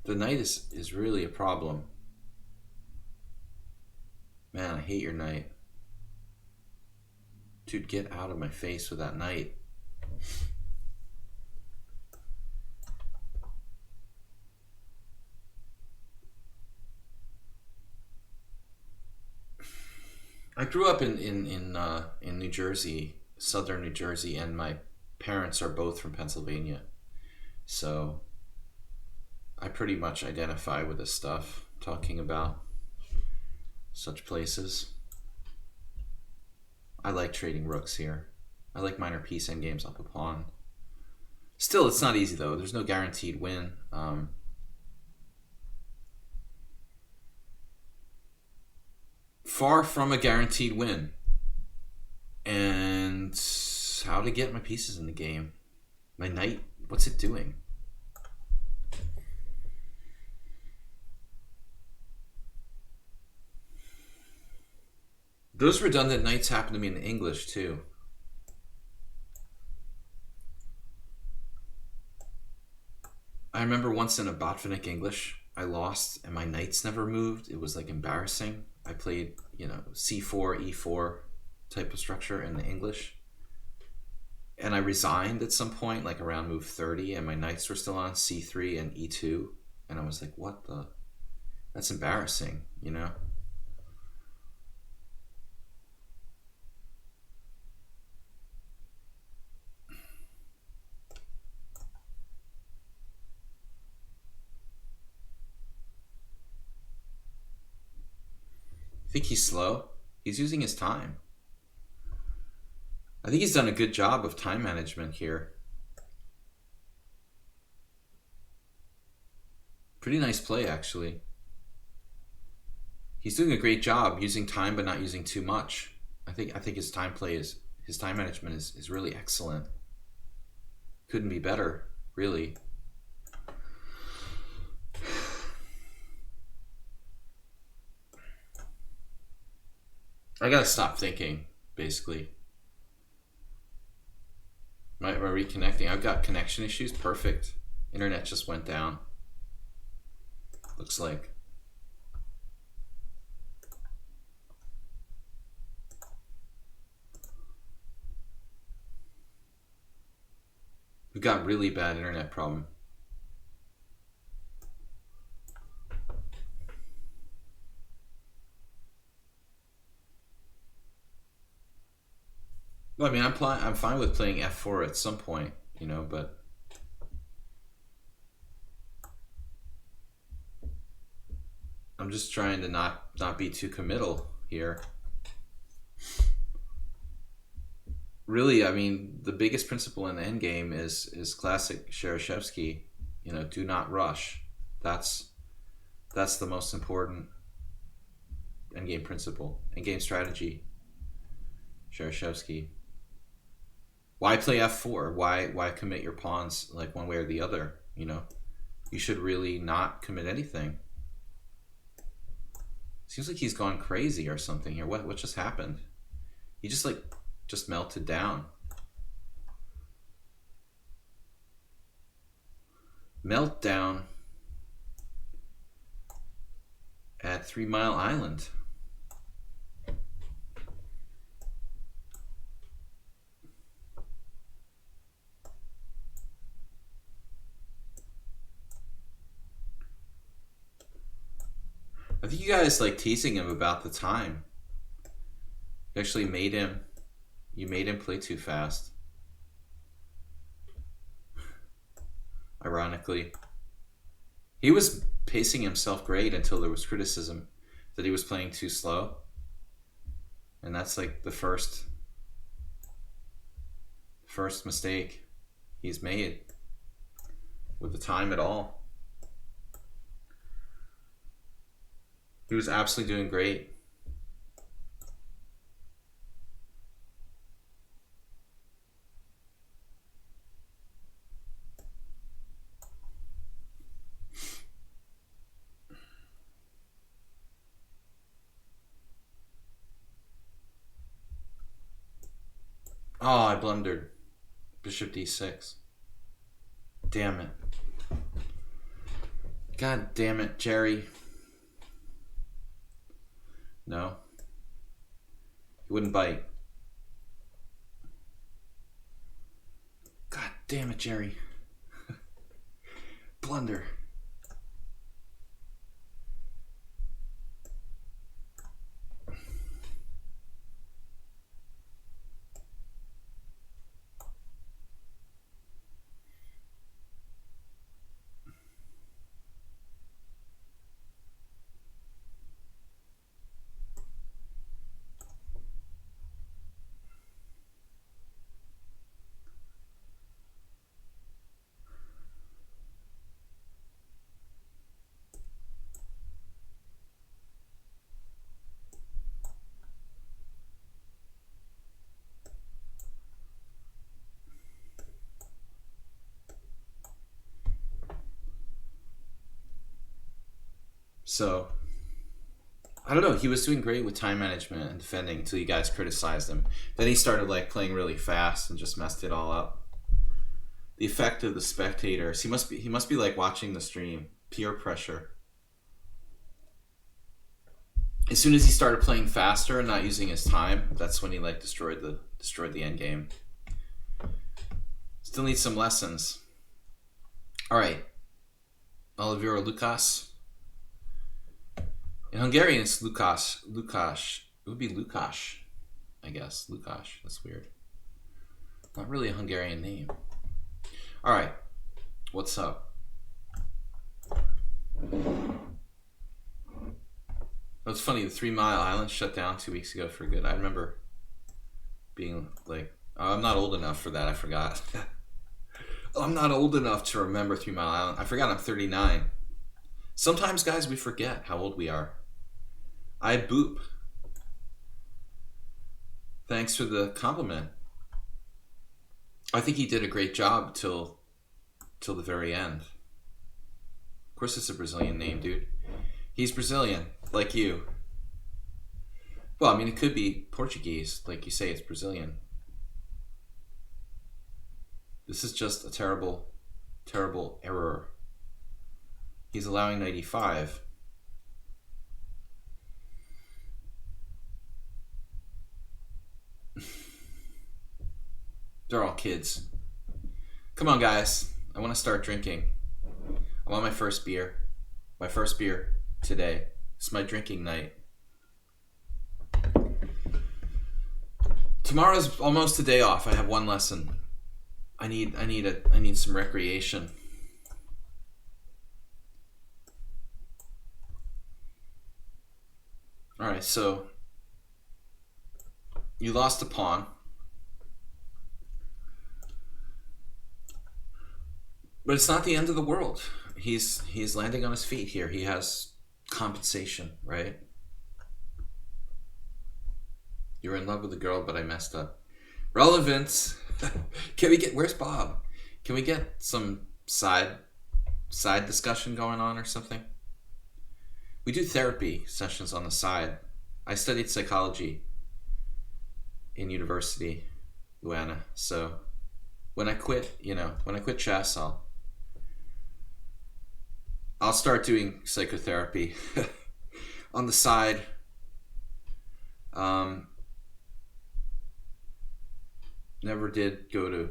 The knight is really a problem. Man, I hate your knight. Dude, get out of my face with that knight. I grew up in New Jersey, southern New Jersey, and my parents are both from Pennsylvania. So I pretty much identify with this stuff, talking about such places. I like trading rooks here. I like minor piece endgames up a pawn. Still, it's not easy though. There's no guaranteed win. Far from a guaranteed win. And how to get my pieces in the game. My knight, what's it doing? Those redundant knights happen to me in English too. I remember once in a Botvinnik English, I lost and my knights never moved. It was like embarrassing. I played, c4, e4 type of structure in the English. And I resigned at some point, like around move 30, and my knights were still on c3 and e2. And I was like, what the? That's embarrassing, I think he's slow. He's using his time. I think he's done a good job of time management here. Pretty nice play, actually. He's doing a great job using time but not using too much. I think his time management is really excellent. Couldn't be better, really. I gotta stop thinking, basically. Am I reconnecting? I've got connection issues. Perfect. Internet just went down. Looks like. We've got really bad internet problem. Well, I mean, I'm fine with playing f4 at some point, but I'm just trying to not be too committal here. Really, I mean, the biggest principle in the endgame is classic Shereshevsky, do not rush. That's the most important endgame principle, endgame strategy. Shereshevsky. Why play f4? Why commit your pawns like one way or the other? You should really not commit anything. Seems like he's gone crazy or something here. What just happened? He just melted down. Meltdown at 3 Mile Island. I think you guys like teasing him about the time. You actually made him play too fast. Ironically. He was pacing himself great until there was criticism that he was playing too slow. And that's like the first mistake he's made with the time at all. He was absolutely doing great. Oh, I blundered. Bishop d6. Damn it. God damn it, Jerry. No. He wouldn't bite. God damn it, Jerry. Blunder. So, I don't know. He was doing great with time management and defending until you guys criticized him. Then he started like playing really fast and just messed it all up. The effect of the spectators. He must be like watching the stream. Peer pressure. As soon as he started playing faster and not using his time, that's when he like destroyed the end game. Still needs some lessons. All right, Olivier Lukas. In Hungarian, it's Lukas. Lukas. It would be Lukas, I guess. Lukas. That's weird. Not really a Hungarian name. All right. What's up? It's funny. The 3 Mile Island shut down 2 weeks ago for good. I remember being like, oh, I'm not old enough for that. I forgot. I'm not old enough to remember 3 Mile Island. I forgot I'm 39. Sometimes, guys, we forget how old we are. I boop. Thanks for the compliment. I think he did a great job till the very end. Of course, it's a Brazilian name, dude. He's Brazilian, like you. Well, I mean, it could be Portuguese, like you say. It's Brazilian. This is just a terrible, terrible error. He's allowing 95. They're all kids. Come on, guys. I want to start drinking. I'm on my first beer. My first beer today. It's my drinking night. Tomorrow's almost a day off. I have one lesson. I need some recreation. All right, so you lost a pawn. But it's not the end of the world. He's landing on his feet here. He has compensation, right? You were in love with a girl, but I messed up. Relevance. Can we get, where's Bob? Can we get some side discussion going on or something? We do therapy sessions on the side. I studied psychology in university, Luana. So when I quit, when I quit chess, I'll start doing psychotherapy on the side. Never did go to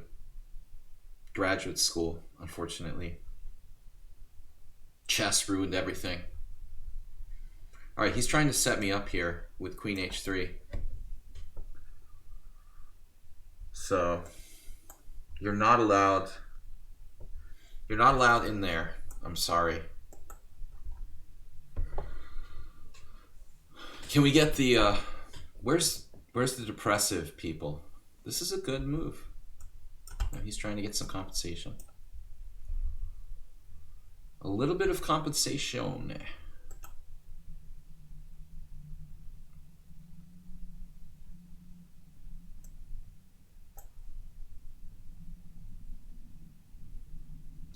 graduate school, unfortunately. Chess ruined everything. All right, he's trying to set me up here with queen h3. So you're not allowed in there. I'm sorry. Can we get the where's the depressive people? This is a good move. He's trying to get some compensation. A little bit of compensation.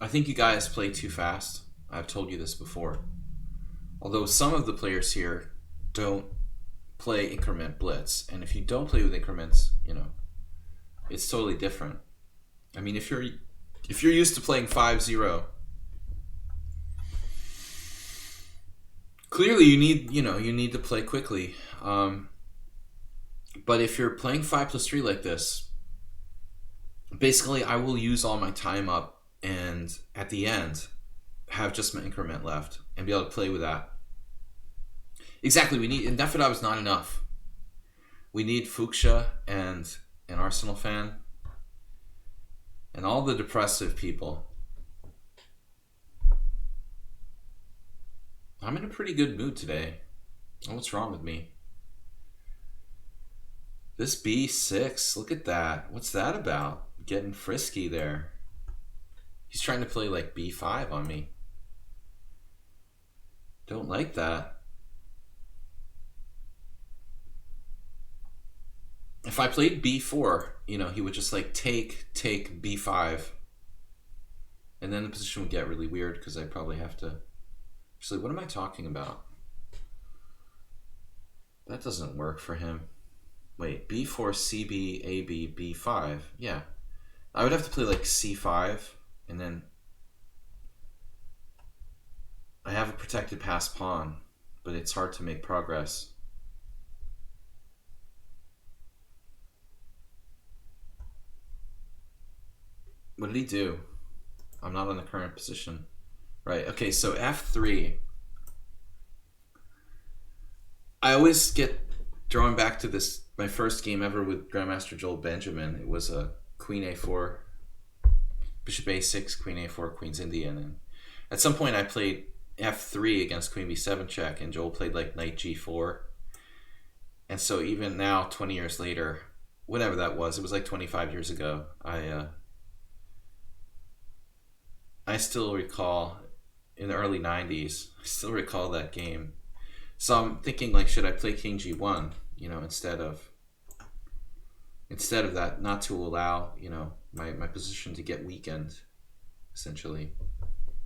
I think you guys play too fast. I've told you this before. Although some of the players here don't play increment blitz. And if you don't play with increments, it's totally different. I mean, if you're used to playing 5-0, clearly you need to play quickly. But if you're playing 5+3 like this, basically I will use all my time up and at the end have just my increment left and be able to play with that. Exactly, we need, and Nefedov is not enough. We need Fuchsia and an Arsenal fan and all the depressive people. I'm in a pretty good mood today. Oh, what's wrong with me? This B6, look at that. What's that about? Getting frisky there. He's trying to play like B5 on me. Don't like that. If I played B4, he would just like take B5. And then the position would get really weird because I probably have to... Actually, what am I talking about? That doesn't work for him. Wait, B4, CB, AB, B5. Yeah. I would have to play like C5, and then I have a protected pass pawn, but it's hard to make progress. What did he do? I'm not on the current position. Right, okay, so F3. I always get drawn back to this, my first game ever with Grandmaster Joel Benjamin. It was a Queen A4, Bishop A6, Queen A4, Queen's Indian. And at some point I played F3 against Queen B7 check, and Joel played like Knight G4. And so even now, 20 years later, whatever that was, it was like 25 years ago, I still recall, in the early 90s, I still recall that game. So I'm thinking, like, should I play King G1, instead of that, not to allow, my position to get weakened, essentially.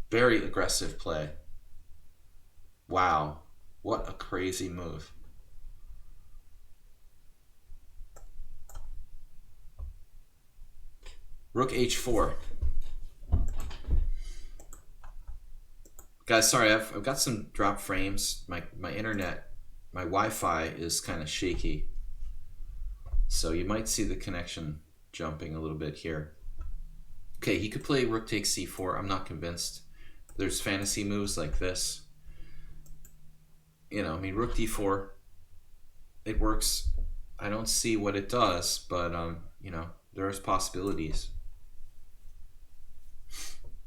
Very aggressive play. Wow, what a crazy move. Rook H4. Guys, sorry, I've got some drop frames. My internet, my Wi-Fi is kind of shaky. So you might see the connection jumping a little bit here. Okay, he could play Rook takes C4. I'm not convinced. There's fantasy moves like this. Rook D4, it works. I don't see what it does, but, there's possibilities.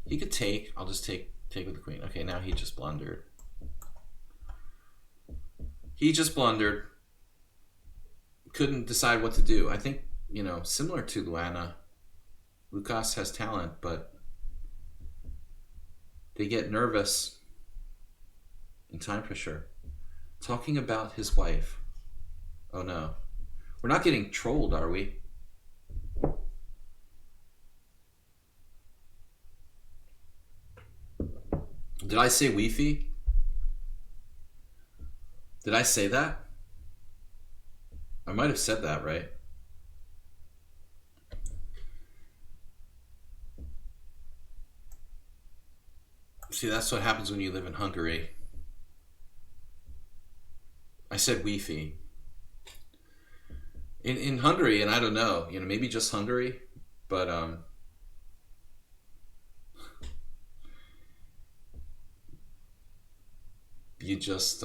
He could take. I'll just take with the queen. Okay, now he just blundered. Couldn't decide what to do. I think, similar to Luana, Lucas has talent, but they get nervous in time pressure. Talking about his wife. Oh no. We're not getting trolled, are we? Did I say Wi-Fi? Did I say that? I might have said that, right? See, that's what happens when you live in Hungary. I said Wi-Fi. In Hungary, and I don't know, maybe just Hungary, but you just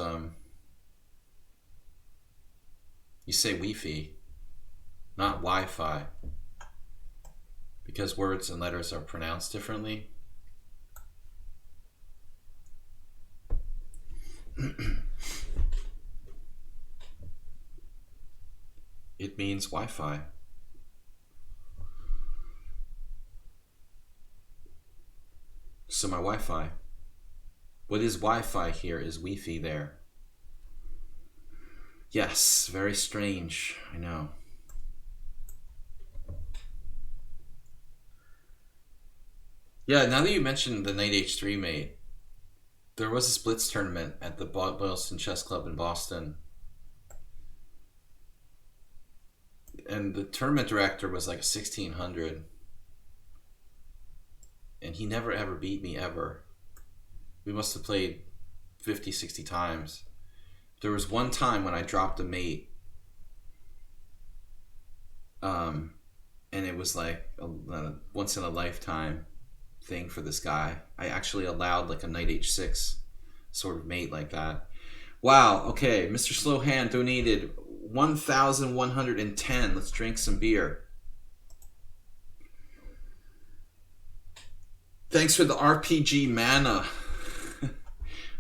you say Wi-Fi, not Wi-Fi, because words and letters are pronounced differently. It means Wi-Fi. So my Wi-Fi. What is Wi-Fi here is Wi-Fi there. Yes, very strange. I know. Yeah, now that you mentioned the Knight H3 mate, there was this Blitz tournament at the Boylston Chess Club in Boston. And the tournament director was like a 1600. And he never ever beat me ever. We must have played 50, 60 times. There was one time when I dropped a mate. And it was like a once in a lifetime thing for this guy. I actually allowed like a Knight H6 sort of mate like that. Wow, okay. Mr. Slowhand donated 1,110. Let's drink some beer. Thanks for the RPG mana.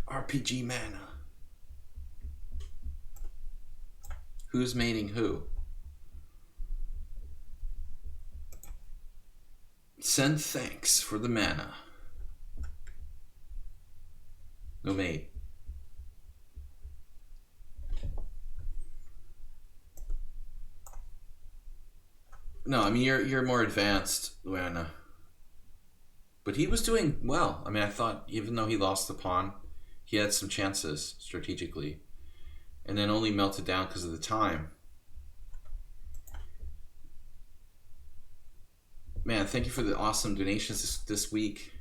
RPG mana. Who's mating who? Send thanks for the mana. No mate. No, I mean you're more advanced, Luana. But he was doing well. I mean, I thought even though he lost the pawn, he had some chances strategically, and then only melted down because of the time. Man, thank you for the awesome donations this week.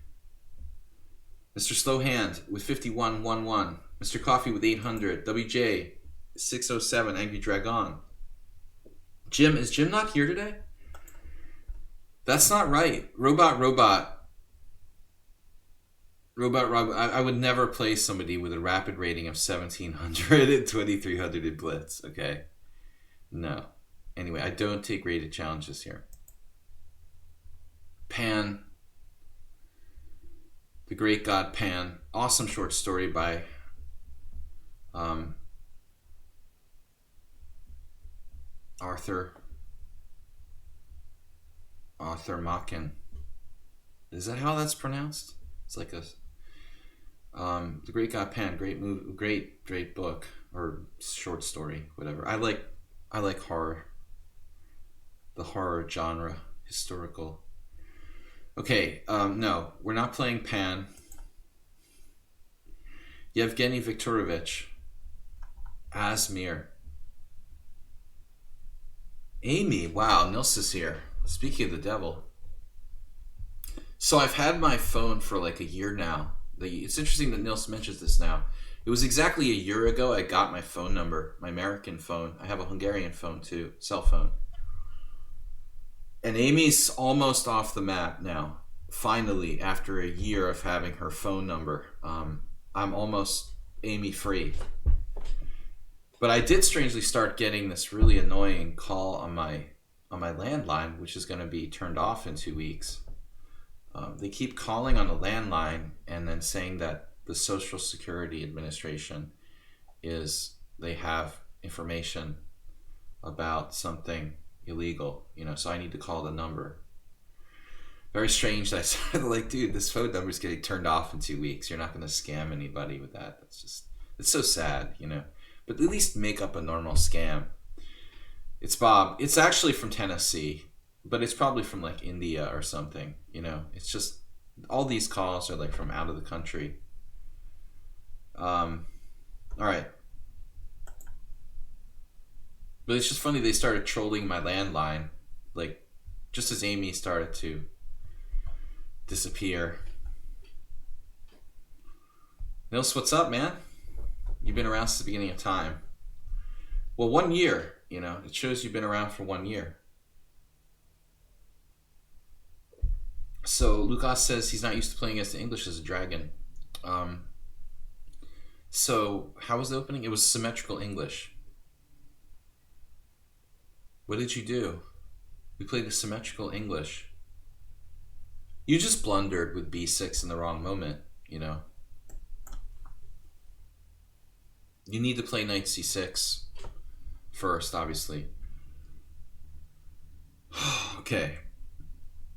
Mr. Slowhand with 5111. Mr. Coffee with 800. WJ 607. Angry Dragon. Jim, is Jim not here today? That's not right. Robot. I would never play somebody with a rapid rating of 1700 and 2300 in Blitz, okay? No. Anyway, I don't take rated challenges here. Pan. The Great God Pan. Awesome short story by Arthur Machen. Is that how that's pronounced? It's like a The Great God Pan, great movie, great book or short story, whatever. I like horror. The horror genre, historical. Okay, no, we're not playing Pan. Yevgeny Viktorovich. Asmir. Amy, wow, Nils is here. Speaking of the devil. So I've had my phone for like a year now. It's interesting that Nils mentions this now. It was exactly a year ago I got my phone number, my American phone. I have a Hungarian phone too, cell phone. And Amy's almost off the map now. Finally, after a year of having her phone number, I'm almost Amy free. But I did strangely start getting this really annoying call on my landline, which is going to be turned off in 2 weeks. They keep calling on the landline and then saying that the Social Security Administration they have information about something illegal, so I need to call the number. Very strange that I started like, dude, this phone number is getting turned off in 2 weeks. You're not going to scam anybody with that. It's so sad, But at least make up a normal scam. It's Bob. It's actually from Tennessee, but it's probably from like India or something, It's just all these calls are like from out of the country. All right. But it's just funny they started trolling my landline, like just as Amy started to disappear. Nils, what's up, man? You've been around since the beginning of time. Well, 1 year, it shows you've been around for 1 year. So Lucas says he's not used to playing against the English as a dragon. So how was the opening? It was symmetrical English. What did you do? We played the symmetrical English. You just blundered with b6 in the wrong moment, You need to play knight c6 first, obviously. Okay.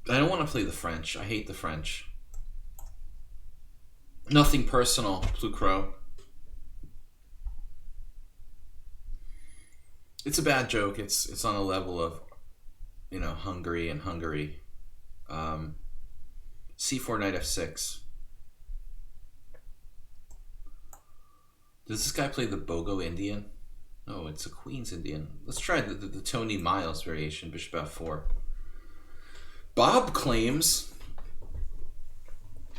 I don't want to play the French. I hate the French. Nothing personal, Blue Crow. It's a bad joke. It's on a level of, Hungary and Hungary. C4 knight f6. Does this guy play the Bogo Indian? Oh, it's a Queen's Indian. Let's try the Tony Miles variation, bishop f4. Bob claims,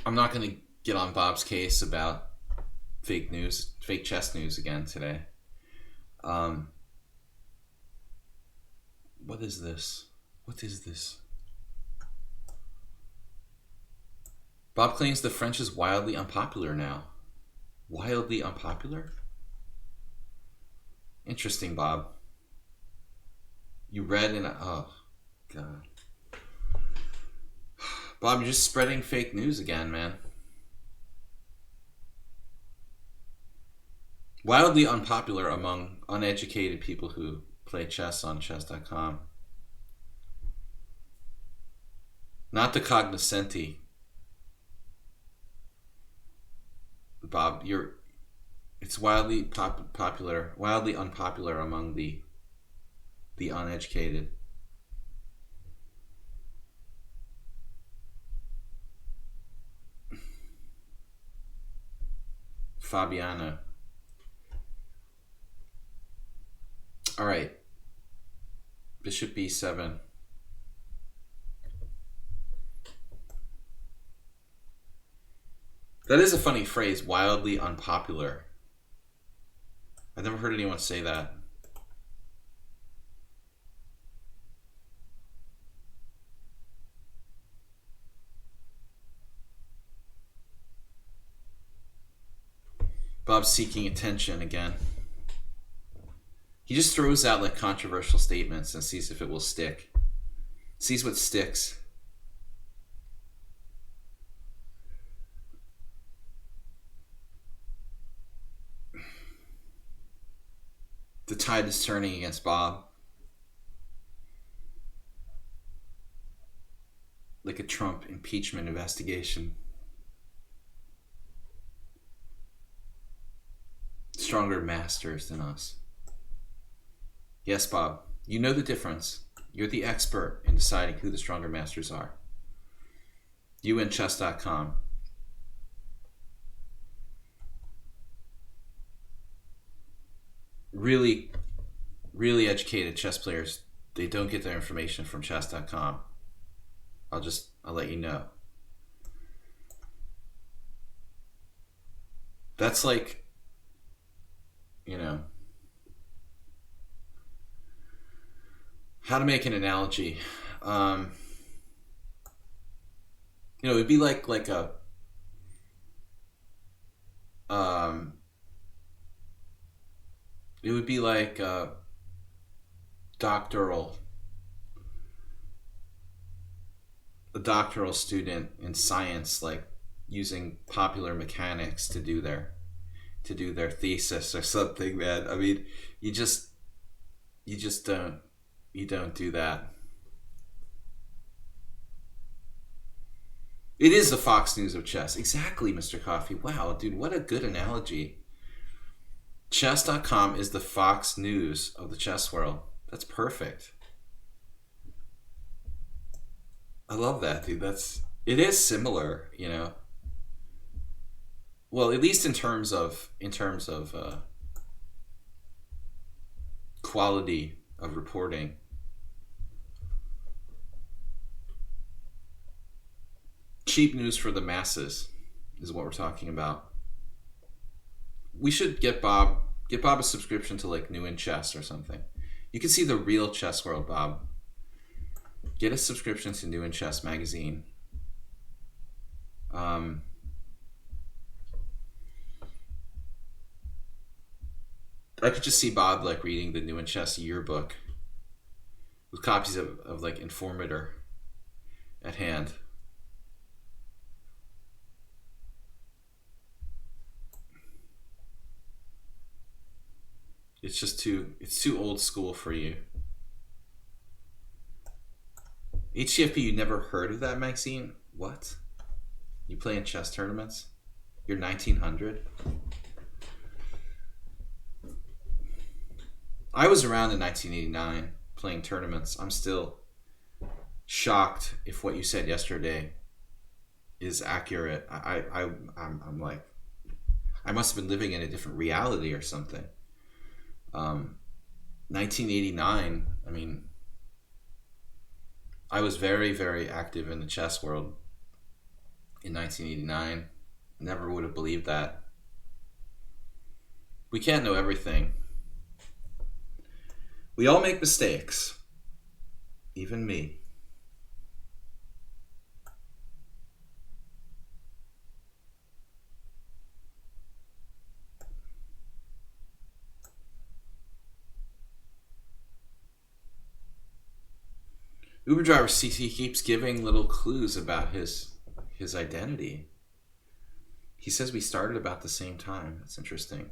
I'm not going to get on Bob's case about fake chess news again today. What is this? What is this? Bob claims the French is wildly unpopular now. Wildly unpopular? Interesting, Bob. You read in a... Oh, God. Bob, you're just spreading fake news again, man. Wildly unpopular among uneducated people who play chess on chess.com. Not the cognoscenti. Bob, it's wildly popular, wildly unpopular among the uneducated. Fabiana. All right. Bishop b7. That is a funny phrase, wildly unpopular. I've never heard anyone say that. Bob's seeking attention again. He just throws out like controversial statements and sees if it will stick. Sees what sticks. The tide is turning against Bob. Like a Trump impeachment investigation. Stronger masters than us. Yes, Bob. You know the difference. You're the expert in deciding who the stronger masters are. You and chess.com. Really, really educated chess players, they don't get their information from chess.com. I'll let you know. That's like, how to make an analogy. It'd be like a it would be like a doctoral student in science, like using popular mechanics to do their thesis or something, man. I mean, you don't do that. It is the Fox News of chess. Exactly, Mr. Coffee. Wow, dude, what a good analogy. Chess.com is the Fox News of the chess world. That's perfect. I love that, dude. It is similar, Well, at least in terms of quality of reporting. Cheap news for the masses is what we're talking about. We should get Bob a subscription to like New in Chess or something. You can see the real chess world, Bob. Get a subscription to New in Chess magazine. I could just see Bob like reading the New in Chess yearbook with copies of like Informator at hand. It's just too old school for you. HCFP, you never heard of that magazine? What? You play in chess tournaments? You're 1900? I was around in 1989 playing tournaments. I'm still shocked if what you said yesterday is accurate. I'm like, I must have been living in a different reality or something. 1989, I mean, I was very, very active in the chess world in 1989. Never would have believed that. We can't know everything. We all make mistakes. Even me. Uber driver CC keeps giving little clues about his identity. He says we started about the same time. That's interesting.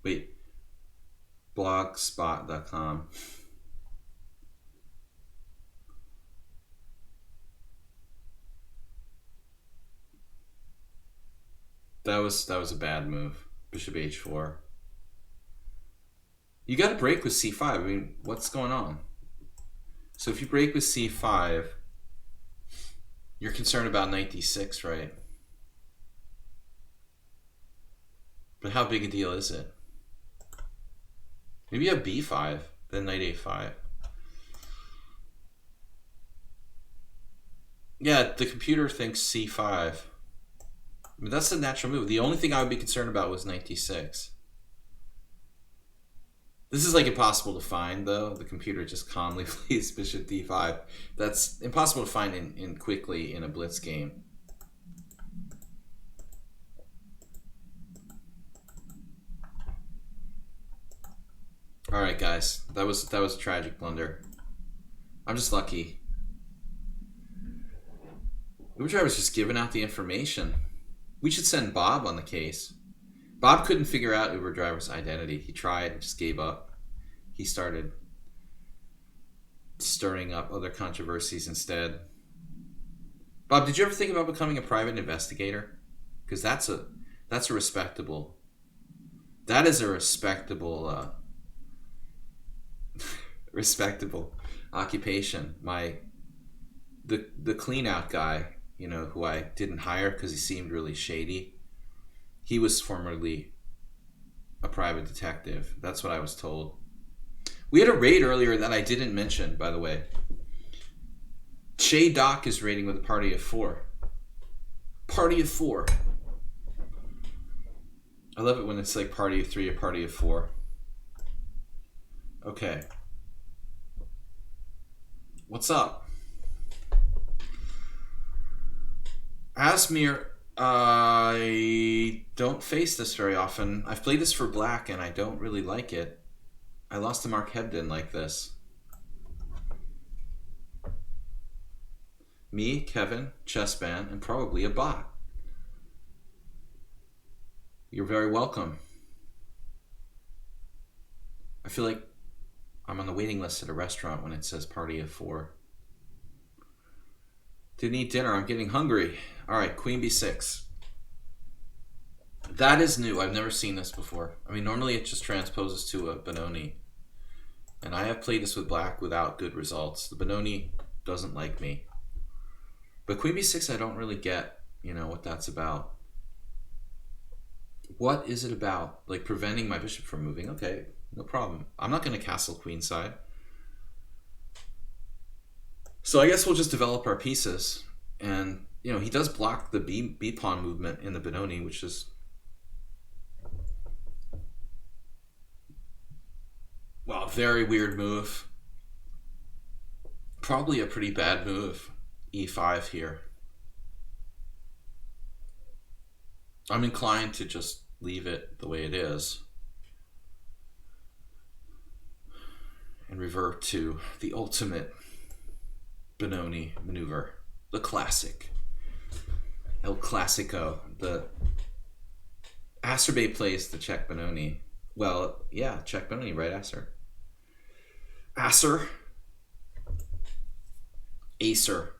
Wait. Blogspot.com. That was a bad move. Bishop h4. You got to break with c5. I mean, what's going on? So if you break with c5, you're concerned about knight d6, right? But how big a deal is it? Maybe you have b5, then knight a5. Yeah, the computer thinks c5. I mean, that's the natural move. The only thing I would be concerned about was knight d6. This is like impossible to find, though. The computer just calmly plays bishop d5. That's impossible to find in quickly in a Blitz game. All right, guys, that was a tragic blunder. I'm just lucky. Uber driver's just giving out the information. We should send Bob on the case. Bob couldn't figure out Uber driver's identity. He tried, just gave up. He started stirring up other controversies instead. Bob, did you ever think about becoming a private investigator? Because that is a respectable respectable occupation. The clean out guy, you know, who I didn't hire because he seemed really shady, he was formerly a private detective. That's what I was told. We had a raid earlier that I didn't mention, by the way. Shay Doc is raiding with a party of 4. Party of 4. I love it when it's like party of 3 or party of 4. Okay. What's up? Asmir, I don't face this very often. I've played this for black and I don't really like it. I lost to Mark Hebden like this. Me, Kevin, Chessban, and probably a bot. You're very welcome. I feel like I'm on the waiting list at a restaurant when it says party of 4. Didn't eat dinner. I'm getting hungry. All right, queen b6. That is new. I've never seen this before. I mean, normally it just transposes to a Benoni. And I have played this with black without good results. The Benoni doesn't like me. But Queen B6, I don't really get, what that's about. What is it about? Like preventing my bishop from moving? Okay, no problem. I'm not going to castle queenside. So I guess we'll just develop our pieces. And, he does block the B pawn movement in the Benoni, which is... Well, very weird move. Probably a pretty bad move. E5 here. I'm inclined to just leave it the way it is and revert to the ultimate Benoni maneuver, the classic, El Clasico. The Acerbe plays the check Benoni. Well, yeah, check Benoni, right, Acer. Acer.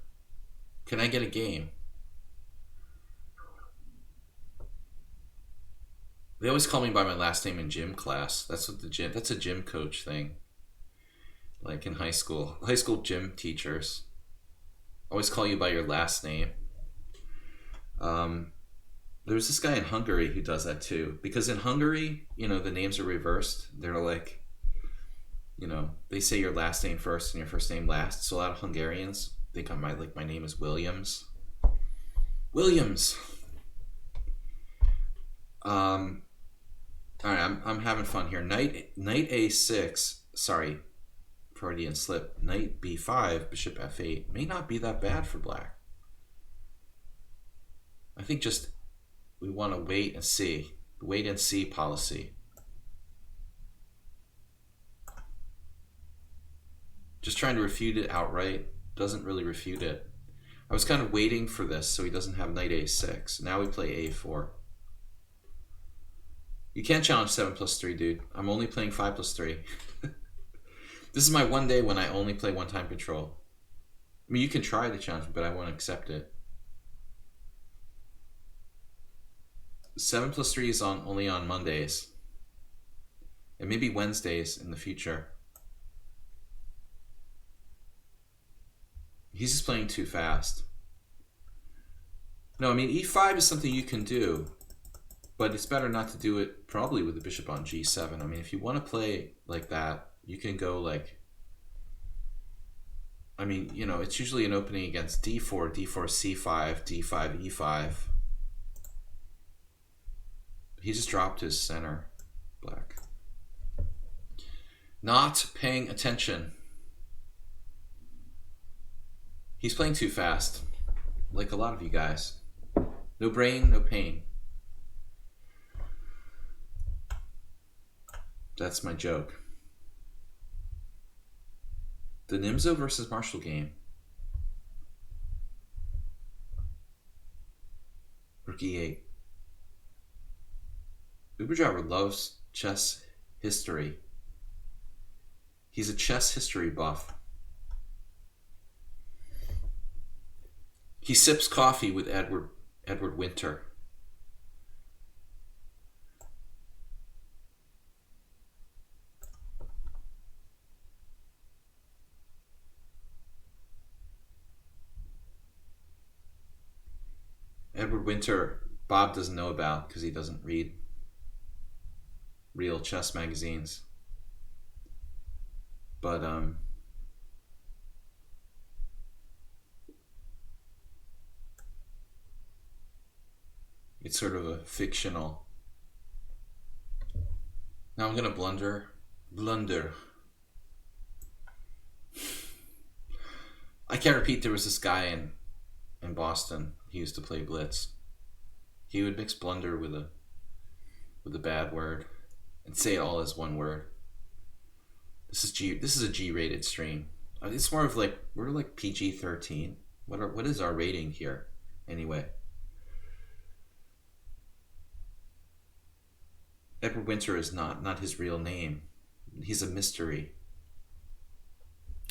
Can I get a game? They always call me by my last name in gym class. That's a gym coach thing. Like in high school gym teachers always call you by your last name. There's this guy in Hungary who does that too. Because in Hungary, the names are reversed. They're like, they say your last name first and your first name last. So a lot of Hungarians think my name is Williams. Williams. All right, I'm having fun here. Knight A6. Sorry, Freudian slip. Knight B5. Bishop F8 may not be that bad for black. I think just we want to wait and see. Wait and see policy. Just trying to refute it outright. Doesn't really refute it. I was kind of waiting for this so he doesn't have Knight A6. Now we play A4. You can't challenge 7+3, dude. I'm only playing 5+3. This is my one day when I only play one-time control. I mean, you can try to challenge me, but I won't accept it. 7+3 is only on Mondays. And maybe Wednesdays in the future. He's just playing too fast. No, I mean, E5 is something you can do. But it's better not to do it probably with the bishop on G7. I mean, if you want to play like that, you can go like... I mean, it's usually an opening against D4, D4, C5, D5, E5. He just dropped his center, black. Not paying attention. He's playing too fast, like a lot of you guys. No brain, no pain. That's my joke. The Nimzo versus Marshall game. Rook E8. Uber Driver loves chess history. He's a chess history buff. He sips coffee with Edward Winter. Edward Winter, Bob doesn't know about because he doesn't read real chess magazines. But it's sort of a fictional. Now I'm gonna blunder. I can't repeat. There was this guy in Boston. He used to play Blitz. He would mix blunder with a bad word and say it all as one word. This is a G-rated stream. It's more of like we're like PG-13. What is our rating here anyway? Edward Winter is not his real name. He's a mystery.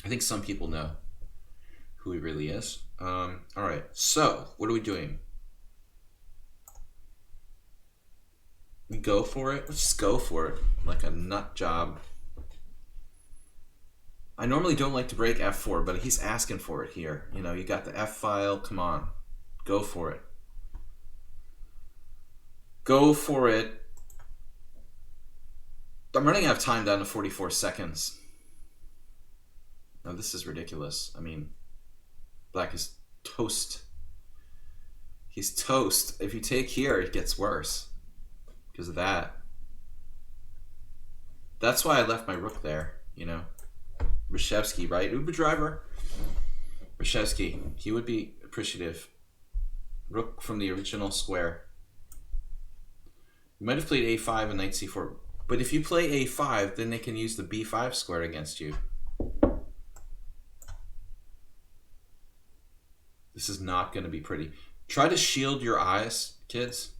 I think some people know who he really is. All right, so what are we doing? We go for it. Let's just go for it like a nut job. I normally don't like to break f4, but he's asking for it here. You know, you got the f file. Come on. Go for it. Go for it. I'm running out of time down to 44 seconds. No, this is ridiculous. I mean, black is toast. He's toast. If you take here, it gets worse because of that. That's why I left my rook there, you know. Reshevsky, right? Uber driver. Reshevsky, he would be appreciative. Rook from the original square. You might have played a5 and knight c4. But if you play a5, then they can use the b5 square against you. This is not going to be pretty. Try to shield your eyes, kids.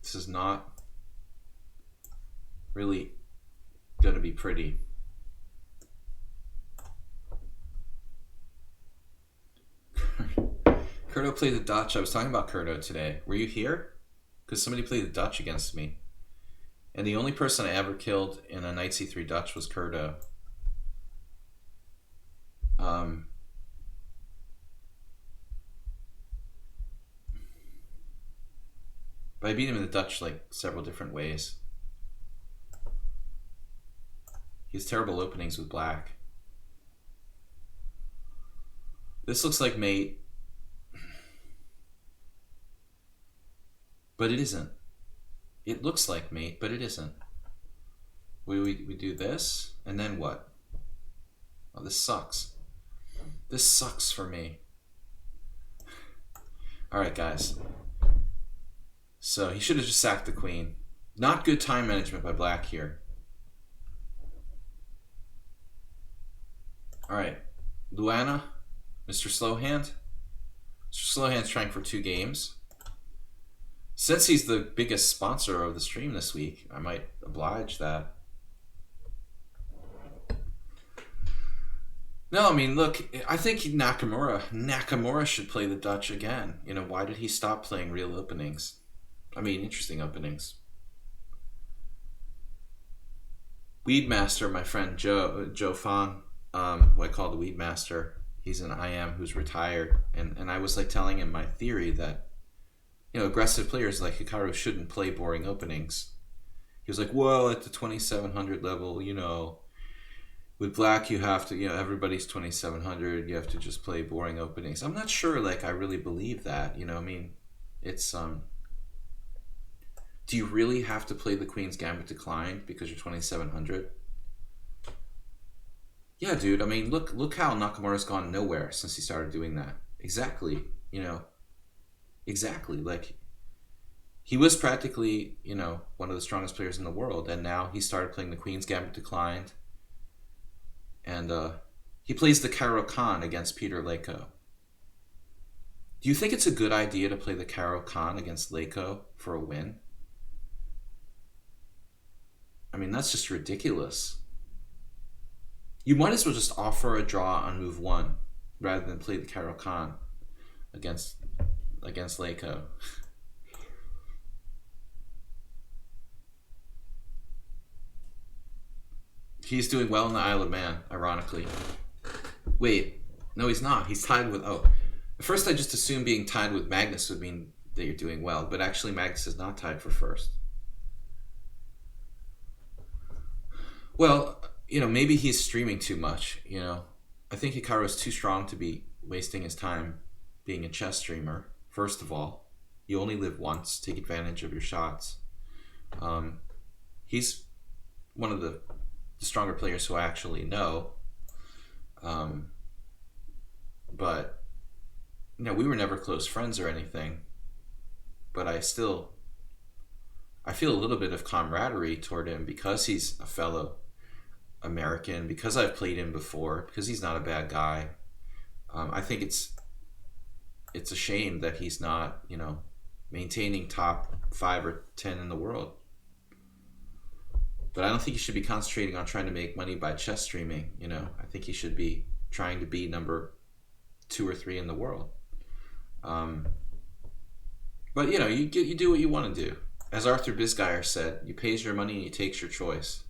This is not really going to be pretty. Curto played the Dutch. I was talking about Curto today. Were you here? Because somebody played the Dutch against me. And the only person I ever killed in a knight c3 Dutch was Curto. But I beat him in the Dutch like several different ways. He has terrible openings with black. This looks like mate. But it isn't. It looks like mate, but it isn't. We do this, and then what? Oh, this sucks. This sucks for me. Alright, guys. So, he should have just sacked the queen. Not good time management by black here. Alright. Luana, Mr. Slowhand. Mr. Slowhand's trying for 2 games. Since he's the biggest sponsor of the stream this week, I might oblige that. No, I mean, look, I think Nakamura should play the Dutch again. You know, why did he stop playing real openings? I mean, interesting openings. Weedmaster, my friend Joe Fong, who I call the Weedmaster, he's an IM who's retired, and I was like telling him my theory that, you know, aggressive players like Hikaru shouldn't play boring openings. He was like, well, at the 2700 level, you know, with black you have to, you know, everybody's 2700, you have to just play boring openings. I'm not sure, like, I really believe that, you know, I mean, it's, do you really have to play the Queen's Gambit declined because you're 2700? Yeah, dude, I mean, look how Nakamura's gone nowhere since he started doing that. Exactly, you know. Exactly, like he was practically, you know, one of the strongest players in the world, and now he started playing the Queen's Gambit declined, and he plays the Caro-Kann against Peter Leko. Do you think it's a good idea to play the Caro-Kann against Leko for a win? I mean, that's just ridiculous. You might as well just offer a draw on move 1 rather than play the Caro-Kann against Leko. He's doing well in the Isle of Man, ironically. Wait, no, he's not. He's tied with... Oh, at first I just assumed being tied with Magnus would mean that you're doing well, but actually Magnus is not tied for first. Well, you know, maybe he's streaming too much, you know. I think Hikaru is too strong to be wasting his time being a chess streamer. First of all, you only live once. Take advantage of your shots. He's one of the stronger players who I actually know. But, you know, we were never close friends or anything. But I feel a little bit of camaraderie toward him because he's a fellow American, because I've played him before, because he's not a bad guy. I think it's a shame that he's not, you know, maintaining top 5 or 10 in the world. But I don't think he should be concentrating on trying to make money by chess streaming, you know. I think he should be trying to be number 2 or 3 in the world. But you do what you want to do. As Arthur Bisgeyer said, you pays your money and you takes your choice.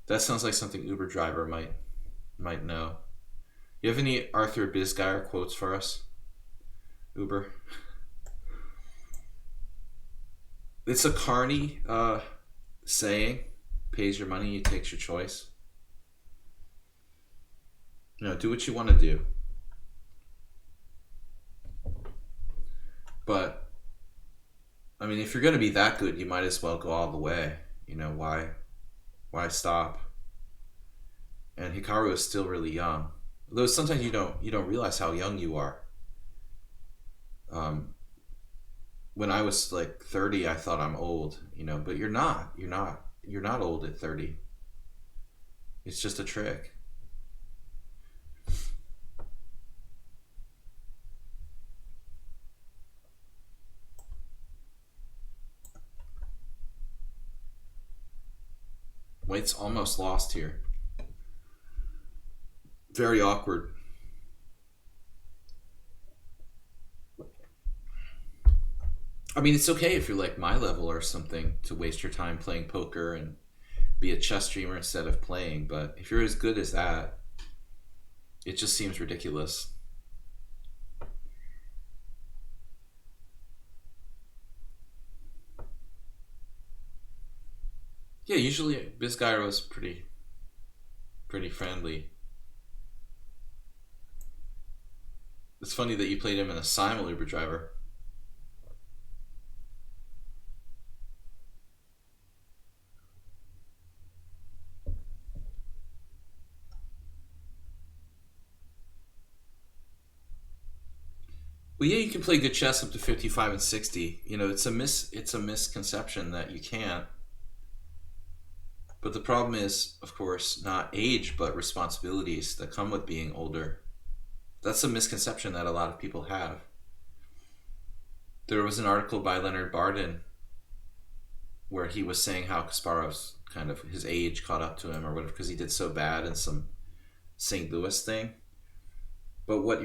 That sounds like something Uber driver might know. You have any Arthur Bisgeyer quotes for us, Uber? It's a Carney saying, pays your money, you takes your choice. Do what you want to do. But, I mean, if you're going to be that good, you might as well go all the way. Why stop? And Hikaru is still really young. Though sometimes you don't realize how young you are. When I was like 30, I thought I'm old, but you're not. You're not old at 30. It's just a trick. White's almost lost here. Very awkward. I mean, it's okay if you're like my level or something to waste your time playing poker and be a chess streamer instead of playing, but if you're as good as that, it just seems ridiculous. Yeah, usually Bisgeyer was pretty friendly. It's funny that you played him in a simul Uber driver. Well, yeah, you can play good chess up to 55 and 60. It's a misconception that you can't. But the problem is, of course, not age, but responsibilities that come with being older. That's a misconception that a lot of people have. There was an article by Leonard Bardin where he was saying how Kasparov's kind of his age caught up to him or whatever because he did so bad in some St. Louis thing. But what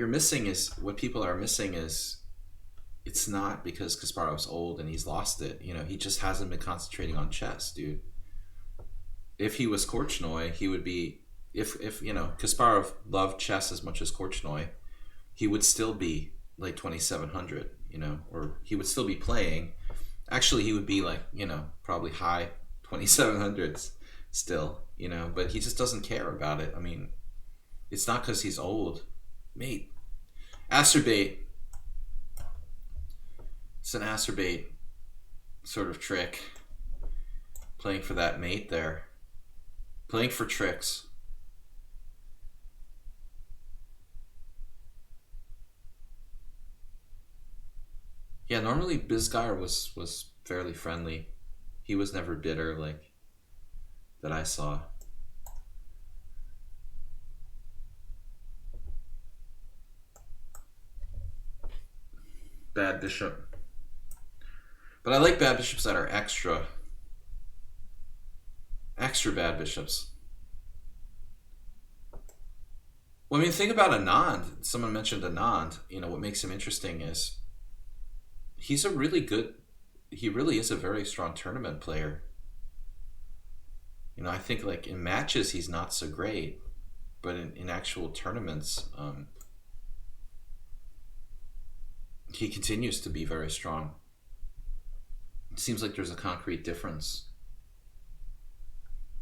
people are missing is it's not because Kasparov's old and he's lost it. He just hasn't been concentrating on chess, dude. If he was Korchnoi, he would be. If Kasparov loved chess as much as Korchnoi, he would still be like 2700. Or he would still be playing. Actually, he would be like probably high 2700s still. But he just doesn't care about it. I mean, it's not because he's old, mate. Acerbate. It's an acerbate sort of trick. Playing for that mate there. Playing for tricks. Yeah, normally Bisgeyer was fairly friendly. He was never bitter like that I saw. Bad bishop. But I like bad bishops that are extra bad bishops. Well, I mean, think about Anand. Someone mentioned Anand. What makes him interesting is he really is a very strong tournament player. I think like in matches he's not so great, but in actual tournaments, he continues to be very strong. It seems like there's a concrete difference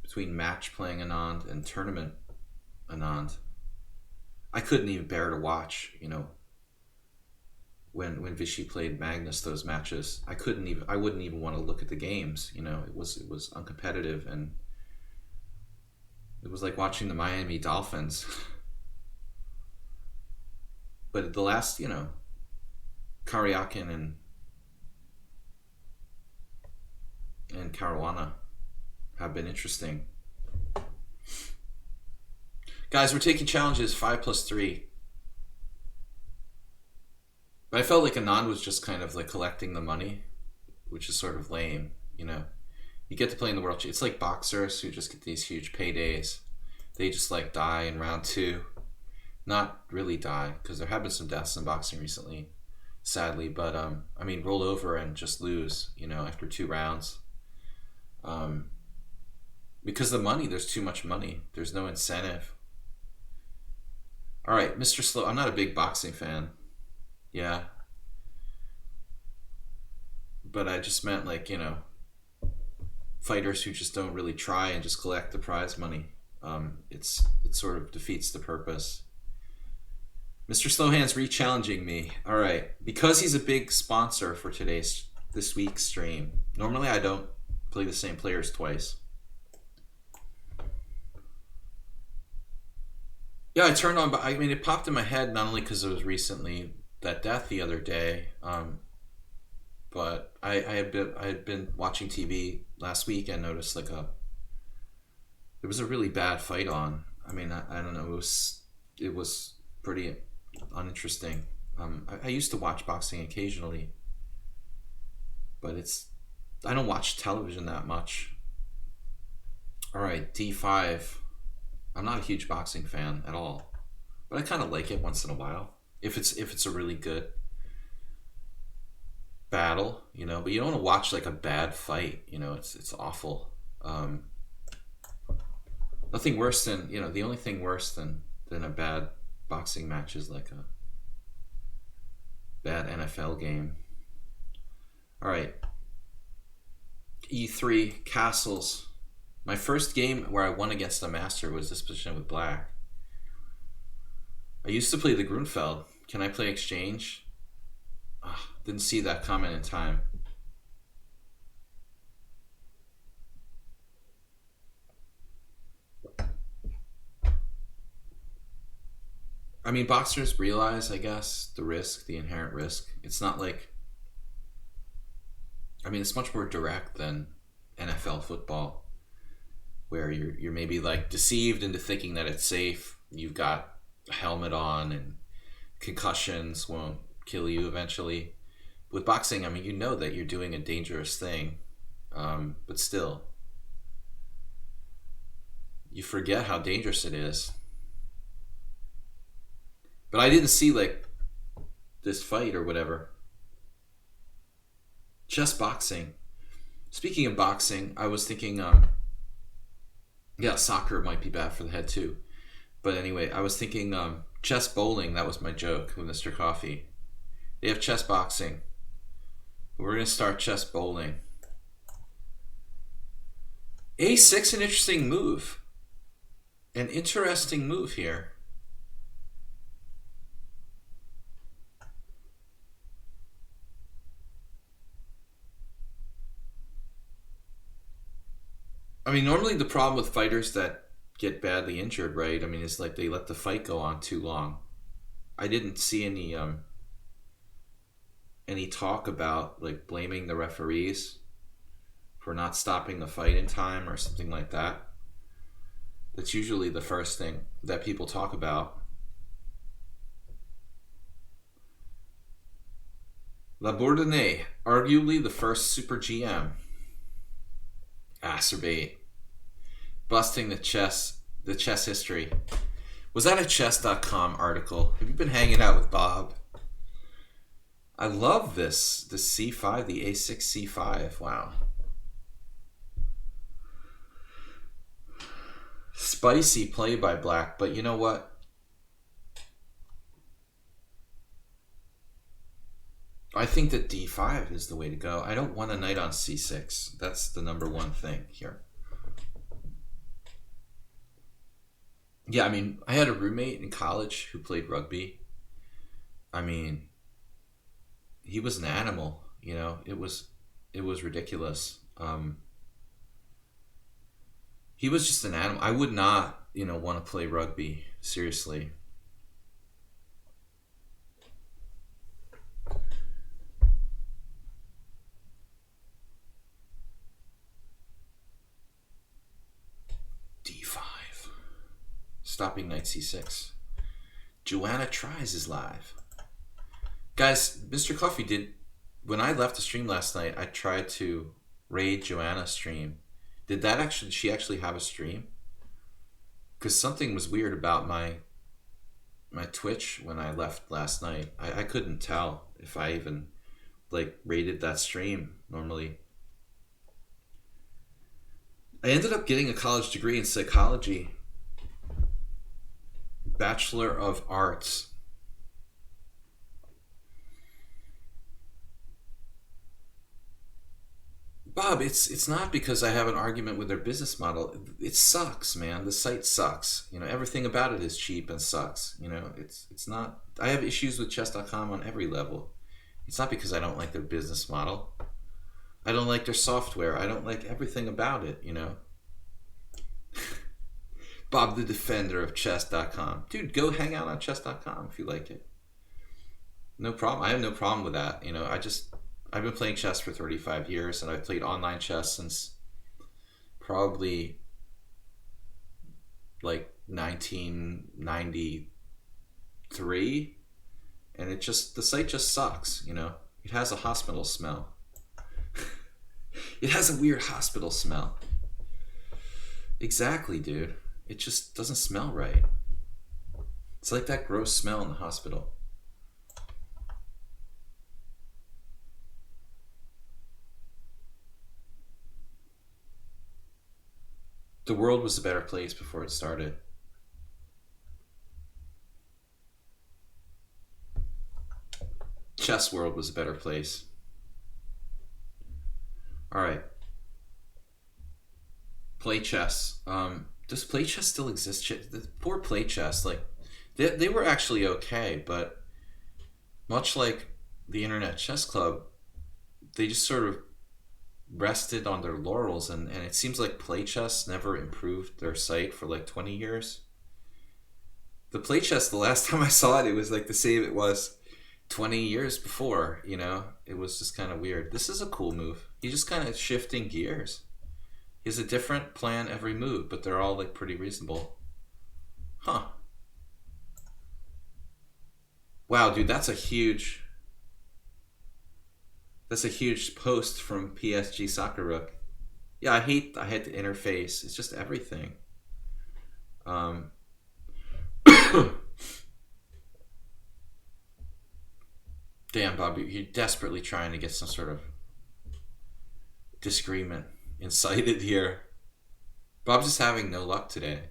between match playing Anand and tournament Anand. I couldn't even bear to watch, when Vichy played Magnus those matches. I wouldn't even want to look at the games. It was uncompetitive, and it was like watching the Miami Dolphins. But the last, Karyakin and Caruana have been interesting. Guys, we're taking challenges 5+3. But I felt like Anand was just kind of like collecting the money, which is sort of lame, You get to play in the World. It's like boxers who just get these huge paydays. They just like die in round 2. Not really die, because there have been some deaths in boxing recently. sadly. But I mean, roll over and just lose, after 2 rounds. Because the money, there's too much money. There's no incentive. All right, Mr. Slow. I'm not a big boxing fan. Yeah, but I just meant like fighters who just don't really try and just collect the prize money. It sort of defeats the purpose. Mr. Slowhand's re-challenging me. All right, because he's a big sponsor for this week's stream. Normally, I don't play the same players twice. Yeah, I turned on, but I mean, it popped in my head not only because it was recently that death the other day, but I had been watching TV last week and noticed there was a really bad fight on. I mean, I don't know, it was pretty uninteresting. I used to watch boxing occasionally, but I don't watch television that much. All right, D5. I'm not a huge boxing fan at all, but I kind of like it once in a while if it's a really good battle, But you don't want to watch like a bad fight, It's awful. Nothing worse than the only thing worse than a bad boxing match is like a bad NFL game. All right, E3 castles. My first game where I won against a master was this position with black. I used to play the Grunfeld. Can I play exchange? Didn't see that comment in time. I mean, boxers realize, I guess, the inherent risk. It's not like, I mean, it's much more direct than NFL football, where you're maybe like deceived into thinking that it's safe. You've got a helmet on and concussions won't kill you eventually. With boxing, I mean, you know that you're doing a dangerous thing, but still, you forget how dangerous it is. But I didn't see like this fight or whatever. Just boxing. Speaking of boxing, I was thinking, yeah, soccer might be bad for the head too. But anyway, I was thinking chess bowling. That was my joke with Mr. Coffee. They have chess boxing. But we're going to start chess bowling. A6, an interesting move. An interesting move here. I mean, normally the problem with fighters that get badly injured, right? I mean, it's like they let the fight go on too long. I didn't see any talk about like blaming the referees for not stopping the fight in time or something like that. That's usually the first thing that people talk about. Labourdonnais, arguably the first super GM. Acerbate. Busting the chess history. Was that a chess.com article? Have you been hanging out with Bob? I love this C5, the A6 C5. Wow. Spicy play by black, but you know what? I think that D5 is the way to go. I don't want a knight on C6. That's the number one thing here. Yeah, I mean, I had a roommate in college who played rugby. I mean, he was an animal, it was ridiculous. He was just an animal. I would not, want to play rugby, seriously. D5. Stopping knight C6. Joanna Tries is live. Guys, Mr. Coffee did, when I left the stream last night, I tried to raid Joanna's stream. Did she actually have a stream? Because something was weird about my my Twitch when I left last night. I couldn't tell if I even like rated that stream normally. I ended up getting a college degree in psychology, Bachelor of Arts. Bob, it's not because I have an argument with their business model. It sucks, man. The site sucks. You know, everything about it is cheap and sucks. You know, it's not. I have issues with chess.com on every level. It's not because I don't like their business model. I don't like their software. I don't like everything about it, you know. Bob the defender of chess.com. Dude, go hang out on chess.com if you like it. No problem. I have no problem with that. You know, I've been playing chess for 35 years, and I've played online chess since probably like 1993, and the site just sucks, you know. It has a hospital smell. It has a weird hospital smell. Exactly, dude. It just doesn't smell right. It's like that gross smell in the hospital. The world was a better place before it started. Chess world was a better place. All right. Play chess. Does play chess still exist? The poor play chess, like they were actually okay, but much like the Internet Chess Club, they just sort of rested on their laurels, and it seems like play chess never improved their site for like 20 years. The play chess, the last time I saw it, it was like the same it was 20 years before, you know. It was just kind of weird. This is a cool move. He's just kind of shifting gears. He has a different plan every move, but they're all like pretty reasonable. Huh. Wow, dude, that's a huge post from PSG Soccer Rook. Yeah, I hate the interface. It's just everything. Damn, Bobby, you're desperately trying to get some sort of disagreement incited here. Bob's just having no luck today.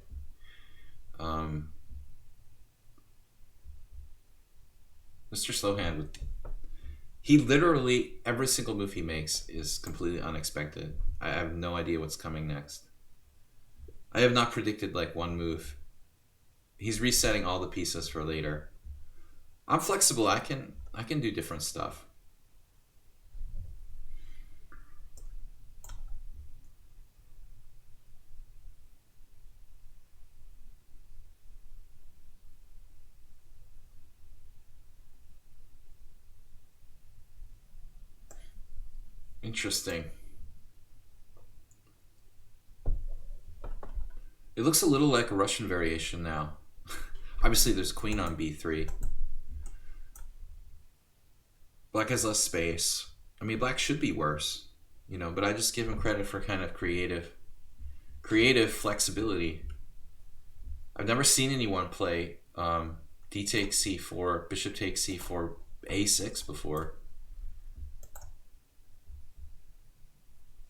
Mr. Slowhand, he literally, every single move he makes is completely unexpected. I have no idea what's coming next. I have not predicted like one move. He's resetting all the pieces for later. I'm flexible. I can do different stuff. Interesting. It looks a little like a Russian variation now. Obviously, there's queen on b3. Black has less space. I mean, black should be worse, you know, but I just give him credit for kind of creative flexibility. I've never seen anyone play d takes c4, bishop takes c4, a6 before.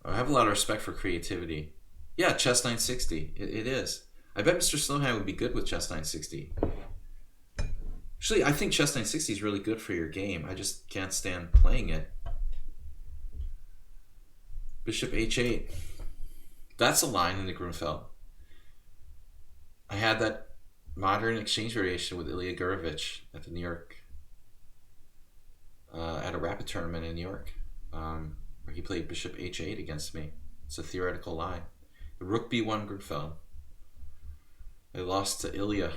I have a lot of respect for creativity. Yeah, chess 960. It is. I bet Mr. Slowhand would be good with chess 960. Actually, I think chess 960 is really good for your game. I just can't stand playing it. Bishop h8. That's a line in the Grunfeld. I had that modern exchange variation with Ilya Gurevich at the New York, at a rapid tournament in New York, where he played bishop h8 against me. It's a theoretical line. The rook b1 Grunfeld. I lost to Ilya.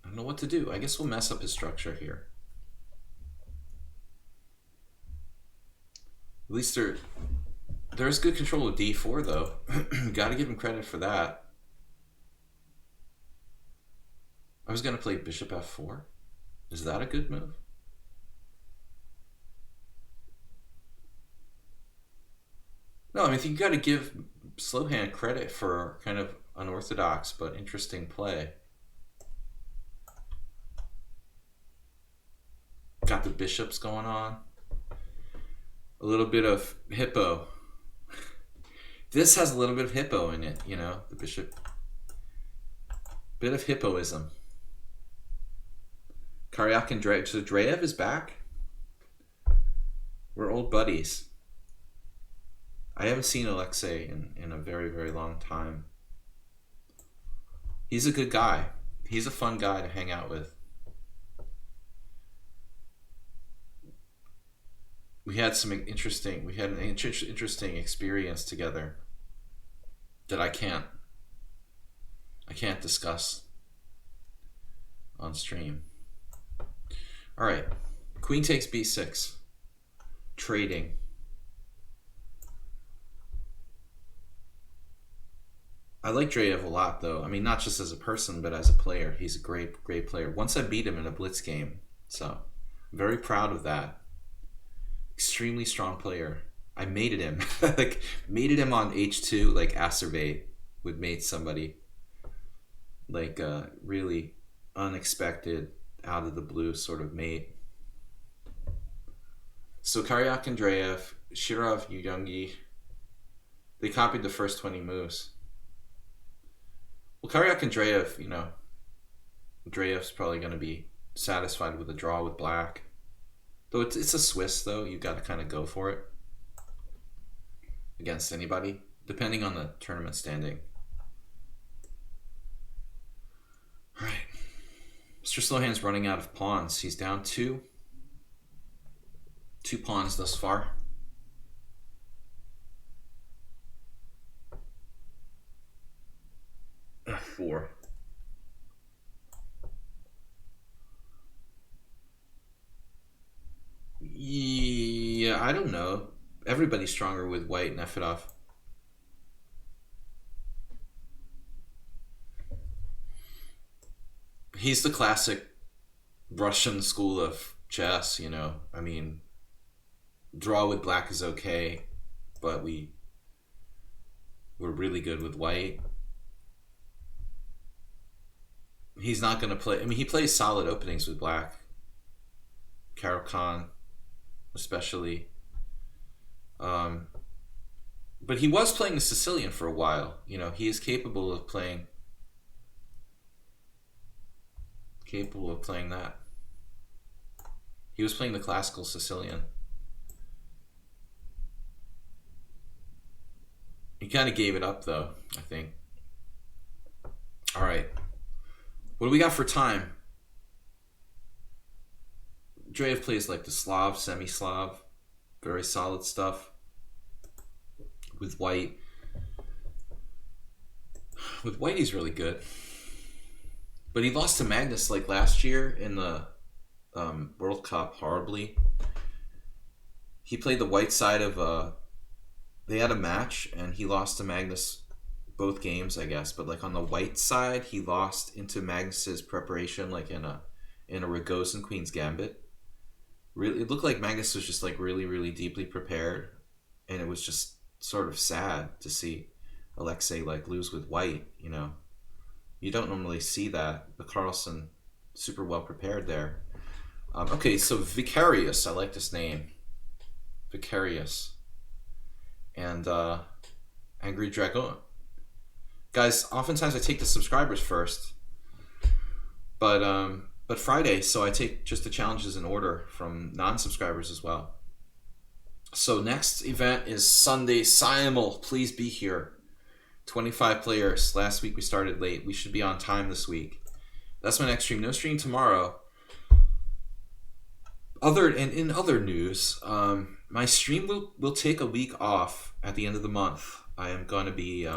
I don't know what to do. I guess we'll mess up his structure here. At least there's good control of d4 though. Gotta give him credit for that. I was gonna play bishop f4. Is that a good move? No, I mean, you gotta give slow hand credit for kind of unorthodox but interesting play. Got the bishops going on. A little bit of hippo. This has a little bit of hippo in it, you know, the bishop. Bit of hippoism. Karyak and Dreyev. So Dreyev is back. We're old buddies. I haven't seen Alexei in a very, very long time. He's a good guy. He's a fun guy to hang out with. We had an interesting experience together that I can't discuss on stream. All right, queen takes b6. Trading. I like Dreyev a lot, though. I mean, not just as a person, but as a player. He's a great, great player. Once I beat him in a Blitz game, so I'm very proud of that. Extremely strong player. I mated him. Like, mated him on h2, like Acerbate would mate somebody. Like, really unexpected, out of the blue sort of mate. So Karyak and Dreyev, Shirov, Yuyungi, they copied the first 20 moves. Well, Karyak and Dreyev, you know, Dreyev's probably going to be satisfied with a draw with black. Though it's a Swiss, though. You've got to kind of go for it against anybody, depending on the tournament standing. All right. Mr. Slowhand's running out of pawns. He's down 2 pawns thus far. F4. Yeah, I don't know. Everybody's stronger with white, Nefedov. He's the classic Russian school of chess, you know. I mean, draw with black is okay, but we're really good with white. He's not going to play. I mean, he plays solid openings with black. Caro-Kann, especially. But he was playing the Sicilian for a while. You know, he is capable of playing that. He was playing the classical Sicilian. He kind of gave it up, though, I think. All right. What do we got for time? Dreyev plays like the Slav, semi-Slav. Very solid stuff. With white. With white, he's really good. But he lost to Magnus like last year in the World Cup horribly. He played the white side of... they had a match, and he lost to Magnus both games, I guess. But like on the white side, he lost into Magnus's preparation, like in a Rogozin Queen's Gambit. Really, it looked like Magnus was just like really, really deeply prepared, and it was just sort of sad to see Alexei like lose with white. You know, you don't normally see that, but Carlsen super well prepared there. Okay, so Vicarious, I like this name, Vicarious, and Angry Dragon. Guys, oftentimes I take the subscribers first, but Friday, so I take just the challenges in order from non-subscribers as well. So next event is Sunday Simul. Please be here. 25 players. Last week we started late. We should be on time this week. That's my next stream. No stream tomorrow. In other news, my stream will take a week off at the end of the month. I'm going to be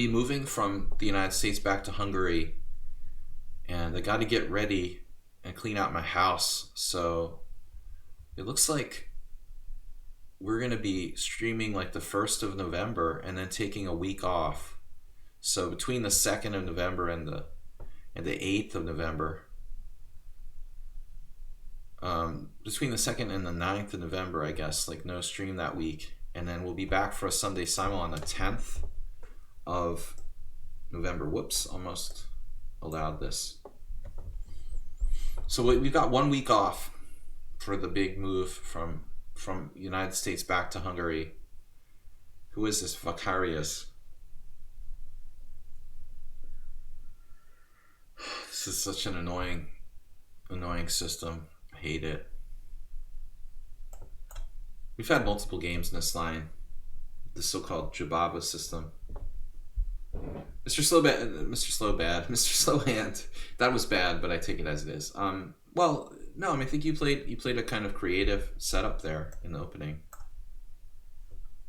moving from the United States back to Hungary, and I got to get ready and clean out my house. So it looks like we're going to be streaming like the 1st of November and then taking a week off. So between the 2nd of November and the 8th of November, between the 2nd and the 9th of November, I guess, like no stream that week. and then we'll be back for a Sunday simul on the 10th of November. Whoops, almost allowed this. So we've got 1 week off for the big move from United States back to Hungary. Who is this Vicarious? This is such an annoying system. I hate it. We've had multiple games in this line. The so-called Jababa system. Mr. Slowhand. That was bad, but I take it as it is. Well, no, I mean, I think you played a kind of creative setup there in the opening.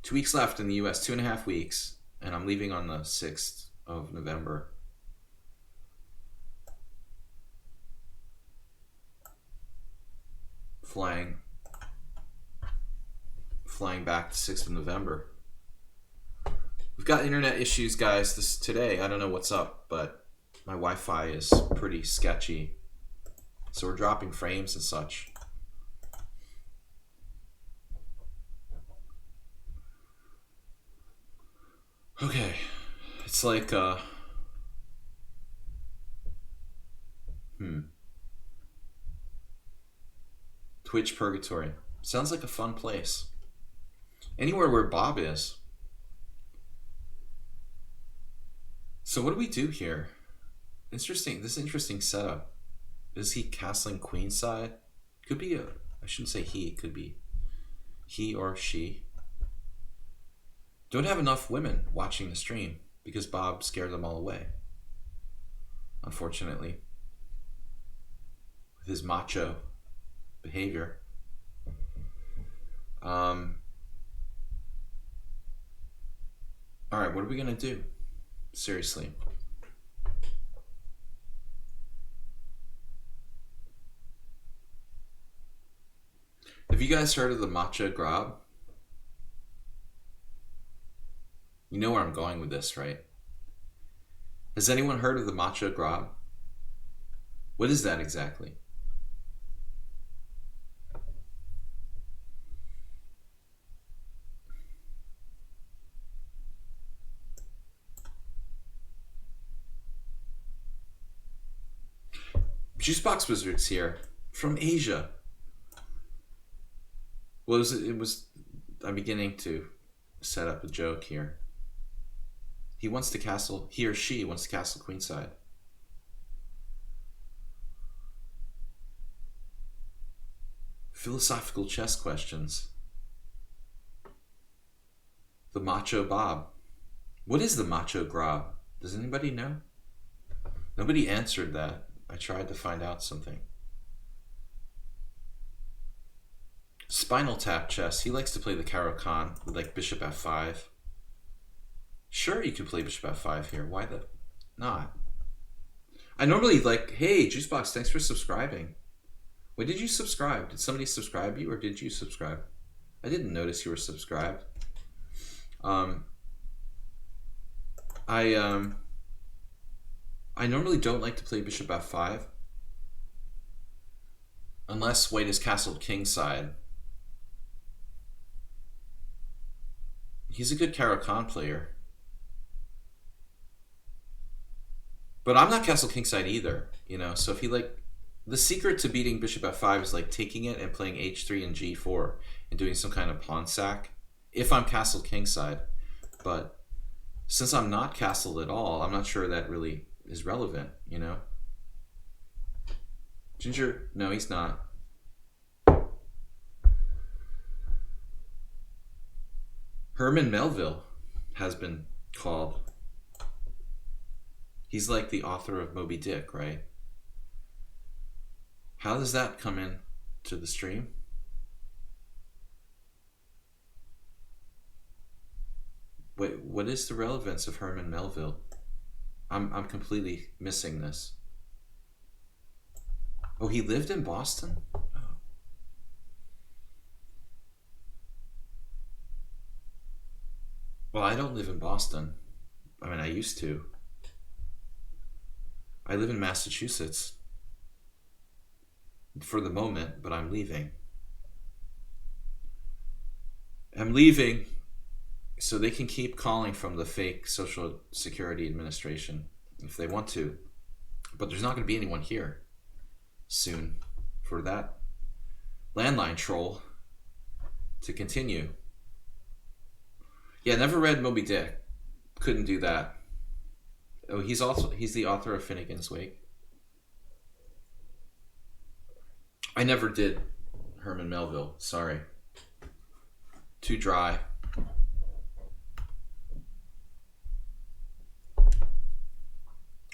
2 weeks left in the US, 2.5 weeks, and I'm leaving on the 6th of November. Flying back to 6th of November. We've got internet issues, guys. Today, I don't know what's up, but my Wi-Fi is pretty sketchy. So we're dropping frames and such. Okay. It's like Twitch Purgatory. Sounds like a fun place. Anywhere where Bob is. So what do we do here? Interesting. This interesting setup. Is he castling queenside? Could be I shouldn't say he. It could be he or she. Don't have enough women watching the stream because Bob scared them all away. Unfortunately. With his macho behavior. Alright, what are we gonna do? Seriously. Have you guys heard of the matcha grab? You know where I'm going with this, right? Has anyone heard of the matcha grab? What is that exactly? Juicebox Wizards here from Asia. Well, I'm beginning to set up a joke here. He or she wants to castle queenside. Philosophical chess questions. The Macho Bob. What is the Macho Grab? Does anybody know? Nobody answered that. I tried to find out something. Spinal Tap chess. He likes to play the Caro-Kann with like bishop f5. Sure, you could play bishop f5 here. Why the not? I normally like, hey, Juicebox, thanks for subscribing. When did you subscribe? Did somebody subscribe you or did you subscribe? I didn't notice you were subscribed. I normally don't like to play bishop f5 unless white is castled kingside. He's a good Caro-Kann player. But I'm not castle kingside either, you know, so if he the secret to beating bishop f5 is like taking it and playing h3 and g4 and doing some kind of pawn sack if I'm castle kingside. But since I'm not castled at all, I'm not sure that really is relevant, you know. Ginger, no, he's not. Herman Melville has been called. He's like the author of Moby Dick, right? How does that come in to the stream? Wait, what is the relevance of Herman Melville? I'm completely missing this. Oh, he lived in Boston? Oh. Well, I don't live in Boston. I mean, I used to. I live in Massachusetts for the moment, but I'm leaving. I'm leaving So they can keep calling from the fake Social Security Administration if they want to. But there's not going to be anyone here soon for that landline troll to continue. Yeah, never read Moby Dick. Couldn't do that. Oh, he's the author of Finnegan's Wake. I never did Herman Melville. Sorry. Too dry.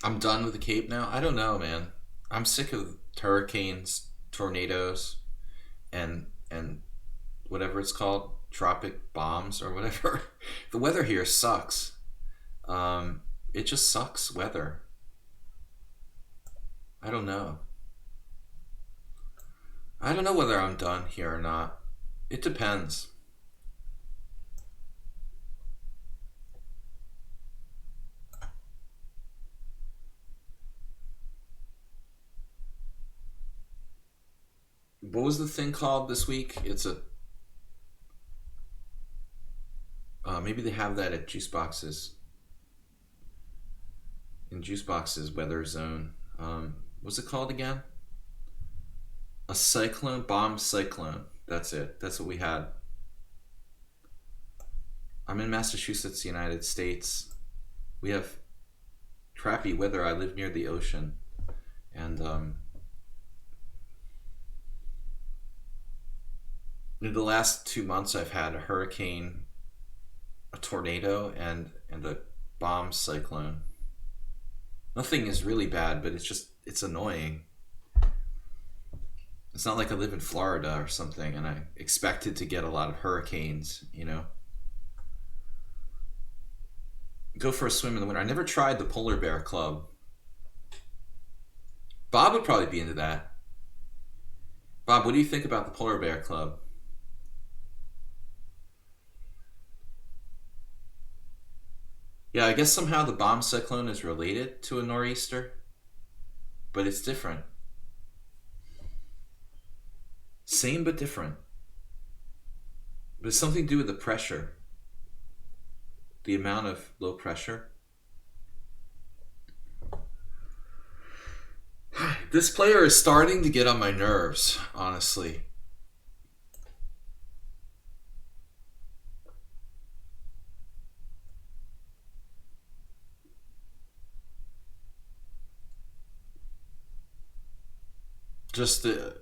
I'm done with the Cape now. I don't know, man. I'm sick of hurricanes, tornadoes, and whatever it's called, tropic bombs or whatever. The weather here sucks. It just sucks weather. I don't know. I don't know whether I'm done here or not. It depends. What was the thing called this week? It's a... maybe they have that at Juice Boxes. In Juice Boxes Weather Zone. What's it called again? A cyclone? Bomb cyclone. That's it. That's what we had. I'm in Massachusetts, United States. We have crappy weather. I live near the ocean. And in the last 2 months, I've had a hurricane, a tornado, and a bomb cyclone. Nothing is really bad, but it's annoying. It's not like I live in Florida or something and I expected to get a lot of hurricanes, you know. Go for a swim in the winter. I never tried the Polar Bear Club. Bob would probably be into that. Bob, what do you think about the Polar Bear Club? Yeah, I guess somehow the bomb cyclone is related to a nor'easter, but it's different. Same but different. But it's something to do with the pressure. The amount of low pressure. This player is starting to get on my nerves, honestly. Just the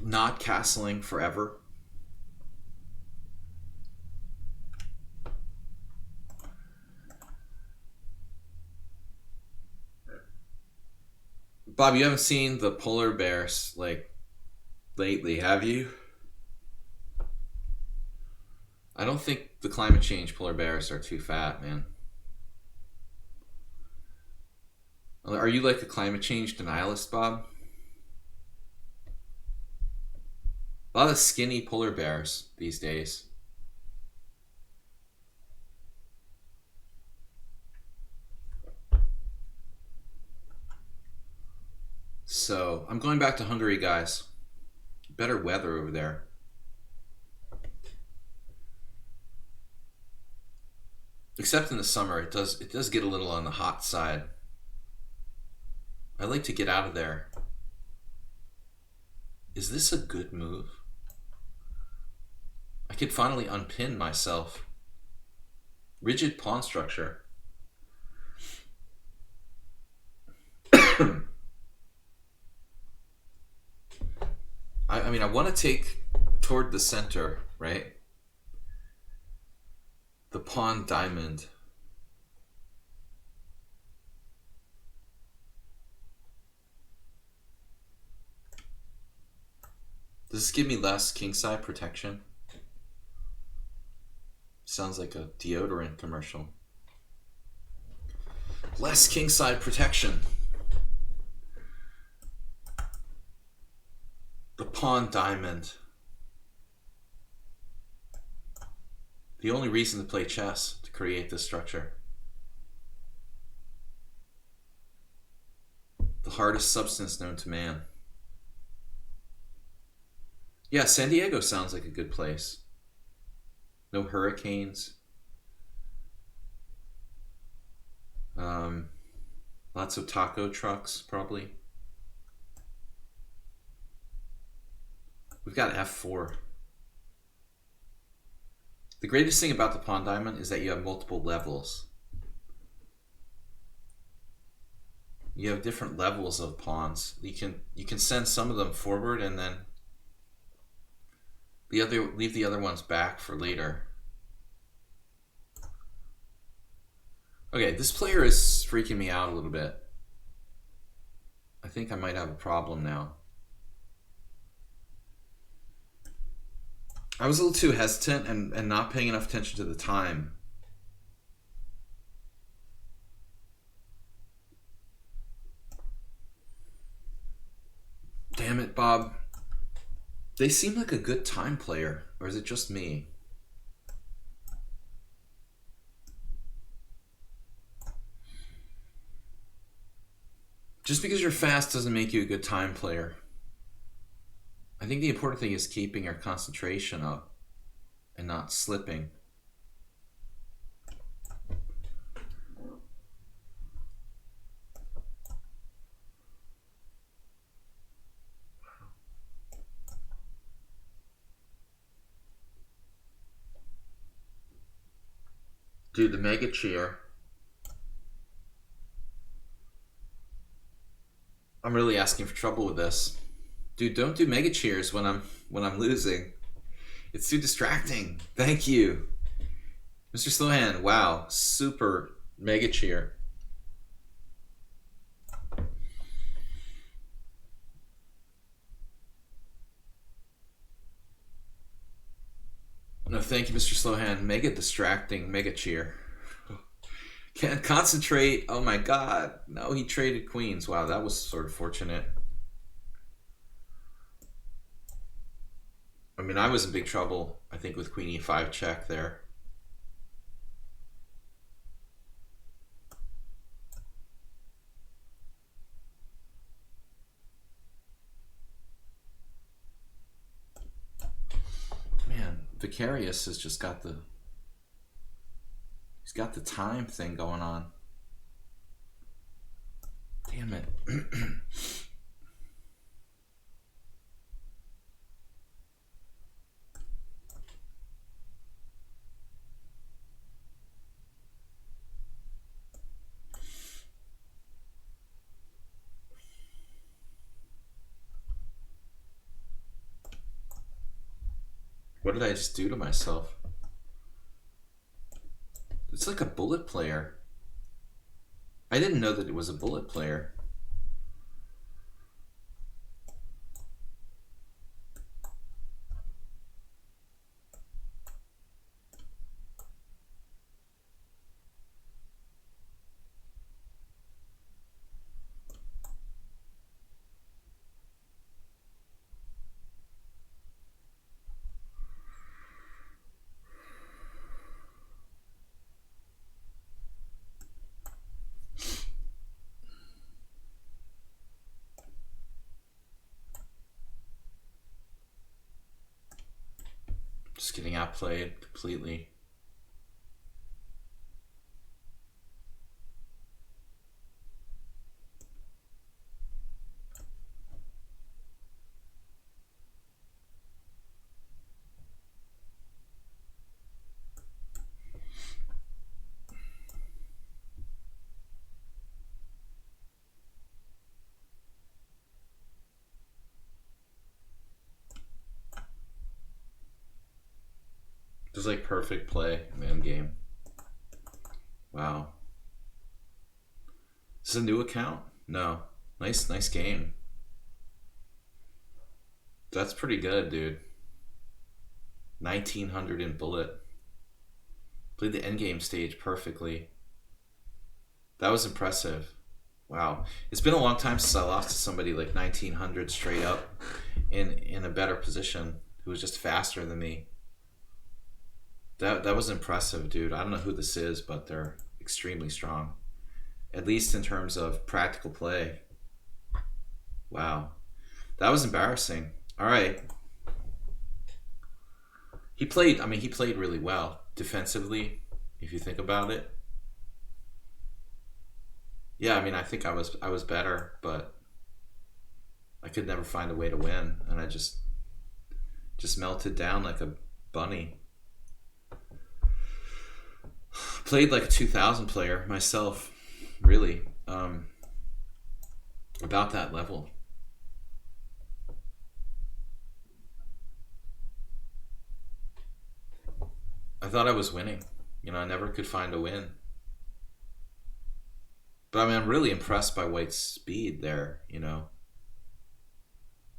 not castling forever. Bob, you haven't seen the polar bears like lately, have you? I don't think the climate change polar bears are too fat, man. Are you like a climate change denialist, Bob? A lot of skinny polar bears these days. So, I'm going back to Hungary, guys. Better weather over there. Except in the summer, it does get a little on the hot side. I like to get out of there. Is this a good move? I could finally unpin myself. Rigid pawn structure. I mean, I want to take toward the center, right? The pawn diamond. Does this give me less kingside protection? Sounds like a deodorant commercial. Less kingside protection. The pawn diamond. The only reason to play chess, to create this structure. The hardest substance known to man. Yeah, San Diego sounds like a good place. No hurricanes. Lots of taco trucks, probably. We've got F4. The greatest thing about the pawn diamond is that you have multiple levels. You have different levels of pawns. You can send some of them forward and then leave the other ones back for later. Okay, this player is freaking me out a little bit. I think I might have a problem now. I was a little too hesitant and not paying enough attention to the time. Damn it, Bob. They seem like a good time player, or is it just me? Just because you're fast doesn't make you a good time player. I think the important thing is keeping your concentration up and not slipping. Dude, the mega cheer. I'm really asking for trouble with this. Dude, don't do mega cheers when I'm losing. It's too distracting. Thank you. Mr. Slowhand, wow, super mega cheer. No, thank you, Mr. Slowhand. Mega distracting, mega cheer. Can't concentrate. Oh my god. No, he traded queens. Wow, that was sort of fortunate. I mean, I was in big trouble, I think, with queen e5 check there. Man, Vicarious has just got the... He's got the time thing going on. Damn it. What did I just do to myself? It's like a bullet player. I didn't know that it was a bullet player. Just getting outplayed completely. This is like perfect play, man, game. Wow. Is this a new account? No. Nice game. That's pretty good, dude. 1900 in bullet. Played the endgame stage perfectly. That was impressive. Wow. It's been a long time since I lost to somebody like 1900 straight up in a better position who was just faster than me. That was impressive, dude. I don't know who this is, but they're extremely strong. At least in terms of practical play. Wow. That was embarrassing. All right. he played really well defensively, if you think about it. Yeah, I mean, I think I was better, but I could never find a way to win, and I just melted down like a bunny. Played like a 2000 player myself, really. About that level. I thought I was winning. I never could find a win. But I mean, I'm really impressed by White's speed there.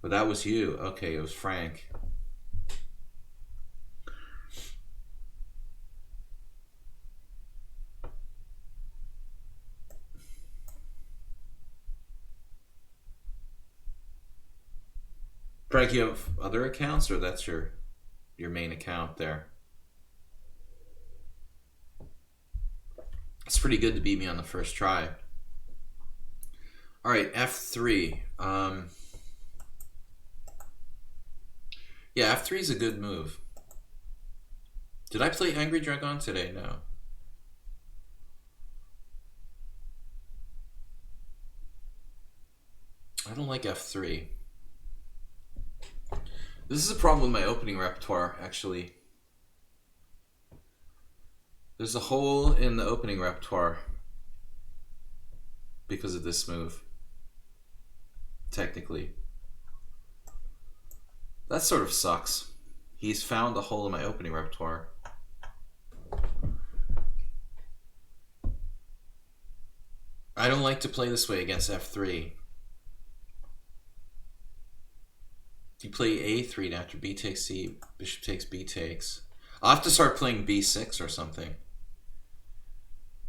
But that was you. Okay, it was Frank. Frank, you have other accounts, or that's your main account there? It's pretty good to beat me on the first try. All right, F3. Yeah, F3 is a good move. Did I play Angry Dragon today? No. I don't like F3. This is a problem with my opening repertoire, actually. There's a hole in the opening repertoire because of this move. Technically. That sort of sucks. He's found a hole in my opening repertoire. I don't like to play this way against F3. You play A3 after B takes C, bishop takes B takes. I'll have to start playing B6 or something,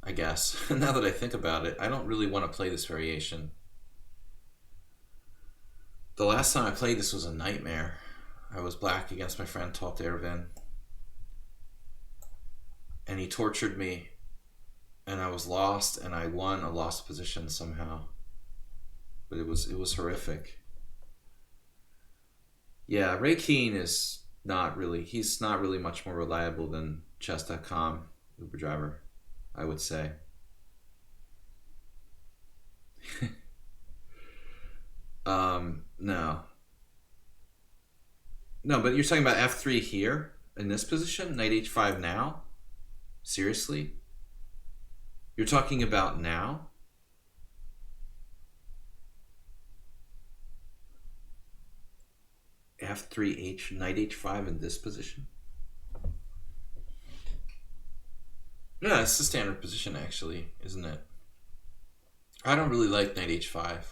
I guess. Now that I think about it, I don't really want to play this variation. The last time I played this was a nightmare. I was black against my friend Tolt Ervin, and he tortured me, and I was lost, and I won a lost position somehow. But it was horrific. Yeah, Ray Keane is he's not really much more reliable than chess.com Uber driver, I would say. No. No, but you're talking about F3 here in this position, knight H5 now? Seriously? You're talking about now? F3 knight H5 in this position? Yeah, it's the standard position actually, isn't it? I don't really like knight H5.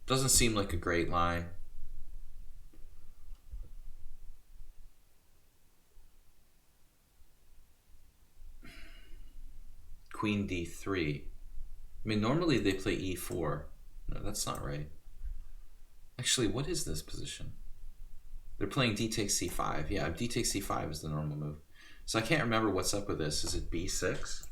Doesn't seem like a great line. Queen D3. I mean, normally they play E4. No, that's not right. Actually, what is this position? They're playing D takes C5. Yeah, D takes C5 is the normal move. So I can't remember what's up with this. Is it B6?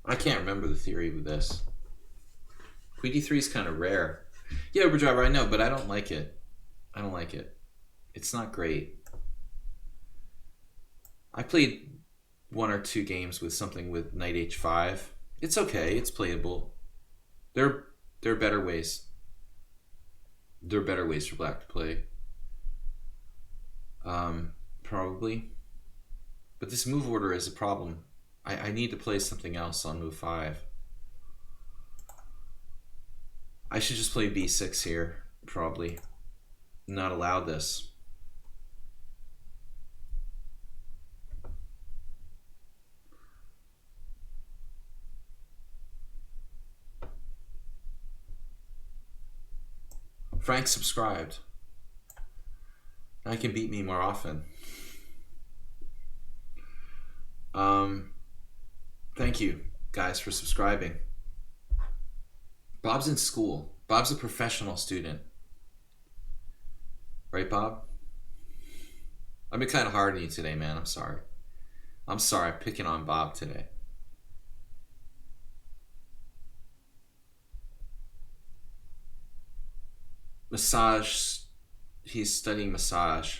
I can't remember the theory with this. Queen D3 is kind of rare. Yeah, Uber driver, I know, but I don't like it. I don't like it. It's not great. I played 1 or 2 games with something with knight H5. It's okay. It's playable. There are better ways. There are better ways for black to play. Probably. But this move order is a problem. I need to play something else on move 5. I should just play B6 here, probably. Not allow this. Frank subscribed. Now he can beat me more often. Thank you, guys, for subscribing. Bob's in school. Bob's a professional student. Right, Bob? I've been kind of hard on you today, man. I'm sorry. I'm sorry, I'm picking on Bob today. Massage. He's studying massage.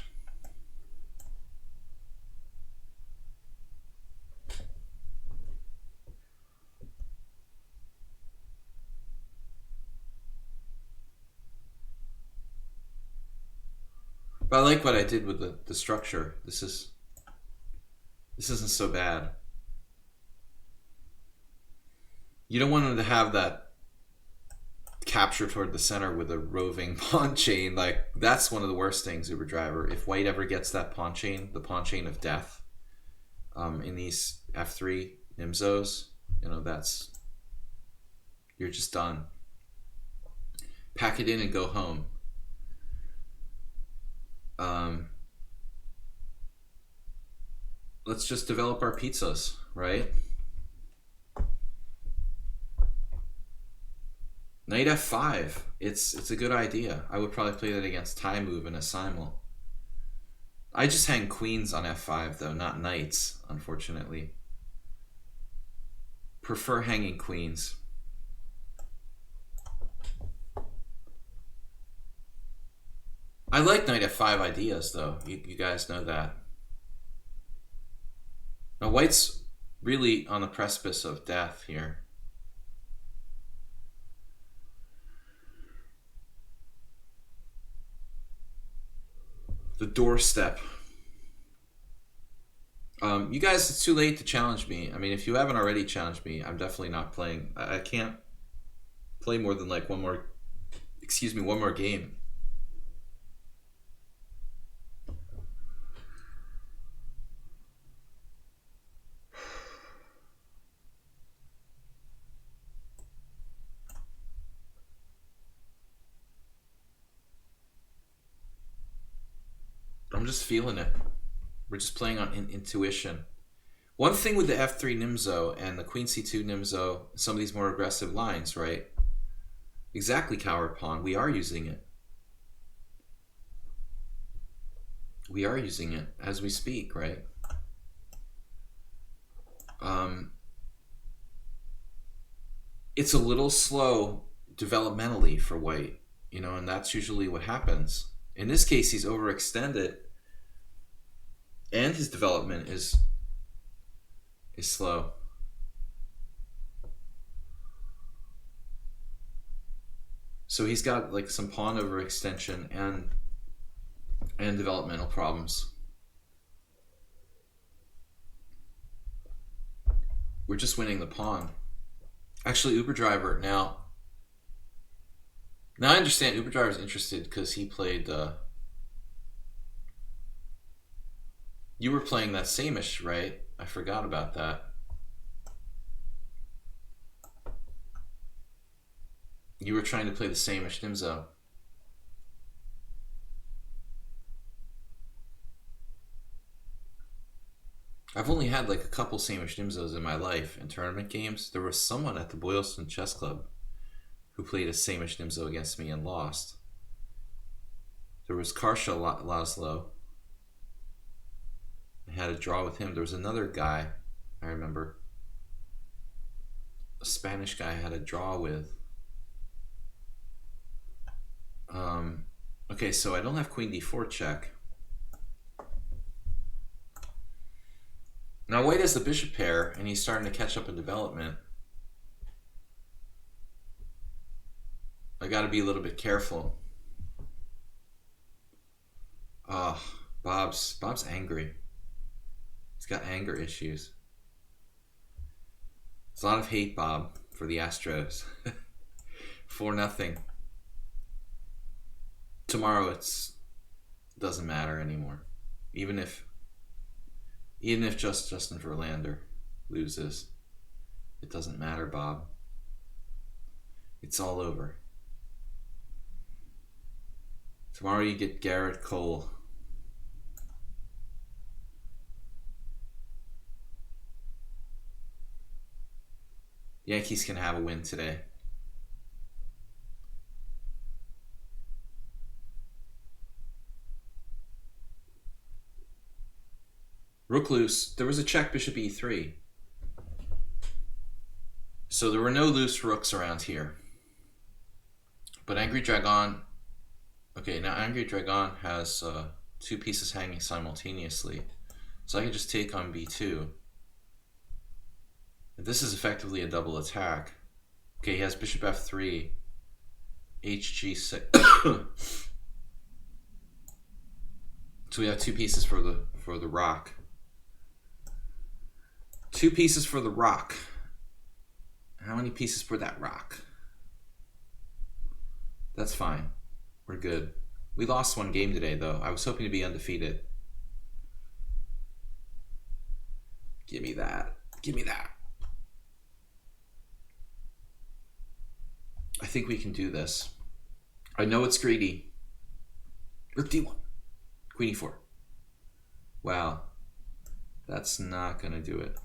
But I like what I did with the structure. This isn't so bad. You don't want him to have that capture toward the center with a roving pawn chain. Like, that's one of the worst things, Uber Driver. If white ever gets that pawn chain, the pawn chain of death, in these F3 Nimzos, that's, you're just done. Pack it in and go home. Let's just develop our pizzas, right? Knight F5. It's a good idea. I would probably play that against Thai move and a simul. I just hang queens on F5 though, not knights, unfortunately. Prefer hanging queens. I like Knight F5 ideas though. You guys know that. Now white's really on the precipice of death here. The doorstep. You guys, it's too late to challenge me. I mean, if you haven't already challenged me, I'm definitely not playing. I can't play more than like one more game. I'm just feeling it. We're just playing on intuition. One thing with the F3 Nimzo and the Queen C2 Nimzo, some of these more aggressive lines, right? Exactly, coward pawn. We are using it. We are using it as we speak, right? It's a little slow developmentally for white, and that's usually what happens. In this case, he's overextended, and his development is slow. So he's got like some pawn overextension and developmental problems. We're just winning the pawn. Actually, Uber Driver now I understand Uber Driver is interested because he played. You were playing that Samish, right? I forgot about that. You were trying to play the Samish Nimzo. I've only had like a couple Samish Nimzos in my life in tournament games. There was someone at the Boylston Chess Club who played a Samish Nimzo against me and lost. There was Karsha Laszlo. I had a draw with him. There was another guy, I remember. A Spanish guy I had a draw with. Okay, so I don't have Queen D4 check. Now white has the bishop pair, and he's starting to catch up in development. I got to be a little bit careful. Bob's angry. He's got anger issues. It's a lot of hate, Bob, for the Astros. 4-0. Tomorrow it doesn't matter anymore. Even if Justin Verlander loses, it doesn't matter, Bob. It's all over. Tomorrow you get Garrett Cole. Yankees can have a win today. Rook loose. There was a check bishop e3. So there were no loose rooks around here. But Angry Dragon... Okay, now Angry Dragon has 2 pieces hanging simultaneously. So I can just take on b2. This is effectively a double attack. Okay, he has bishop f3, hg6. So we have 2 pieces for the rock. 2 pieces for the rock. How many pieces for that rock? That's fine. We're good. We lost 1 game today, though. I was hoping to be undefeated. Give me that. Give me that. I think we can do this. I know it's greedy. Rook d1. Queen e4. Wow. That's not going to do it.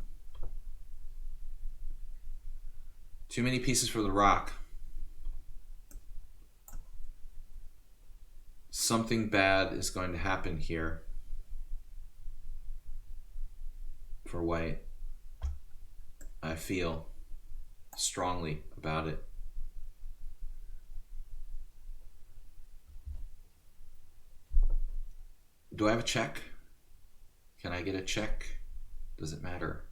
Too many pieces for the rock. Something bad is going to happen here for white. I feel strongly about it. Do I have a check? Can I get a check? Does it matter?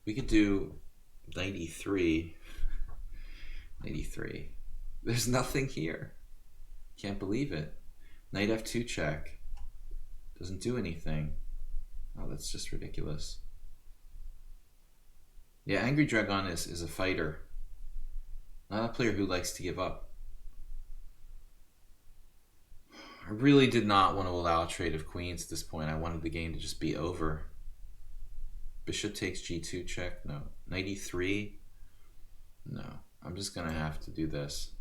We could do 93. 93. There's nothing here. Can't believe it. Knight f2 check. Doesn't do anything. Oh, that's just ridiculous. Yeah, Angry Dragon is a fighter. Not a player who likes to give up. I really did not want to allow a trade of queens at this point. I wanted the game to just be over. Bishop takes g2 check. No. Knight e3. No. I'm just going to have to do this.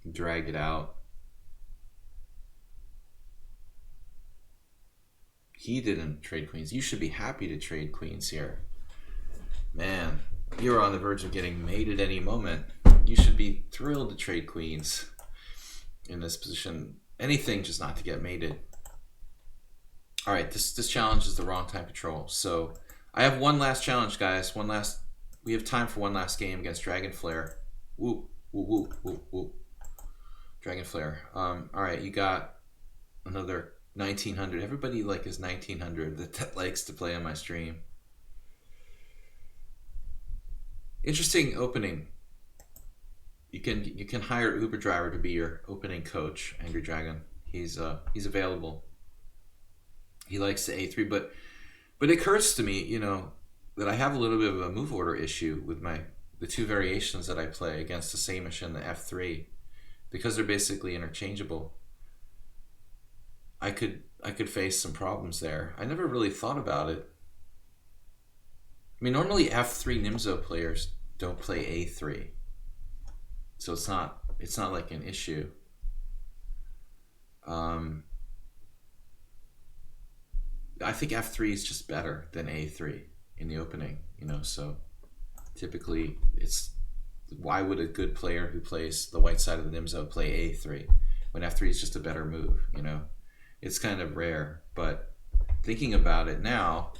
Drag it out. He didn't trade queens. You should be happy to trade queens here. Man, you're on the verge of getting mated any moment. You should be thrilled to trade queens in this position. Anything just not to get mated. All right, this challenge is the wrong time control. So I have one last challenge, guys. We have time for one last game against Dragon Flare. Woo, woo, woo, woo, woo. Dragon Flare. All right, you got another 1900. Everybody is 1900 that likes to play on my stream. Interesting opening. You can hire Uber driver to be your opening coach, Angry Dragon. He's available. He likes the a3, but it occurs to me, that I have a little bit of a move order issue with the 2 variations that I play against the Samish and the f3, because they're basically interchangeable. I could face some problems there. I never really thought about it. I mean, normally f3 Nimzo players don't play a3. So it's not like an issue. I think f3 is just better than a3 in the opening, so typically why would a good player who plays the white side of the Nimzo play a3 when f3 is just a better move, It's kind of rare, but thinking about it now,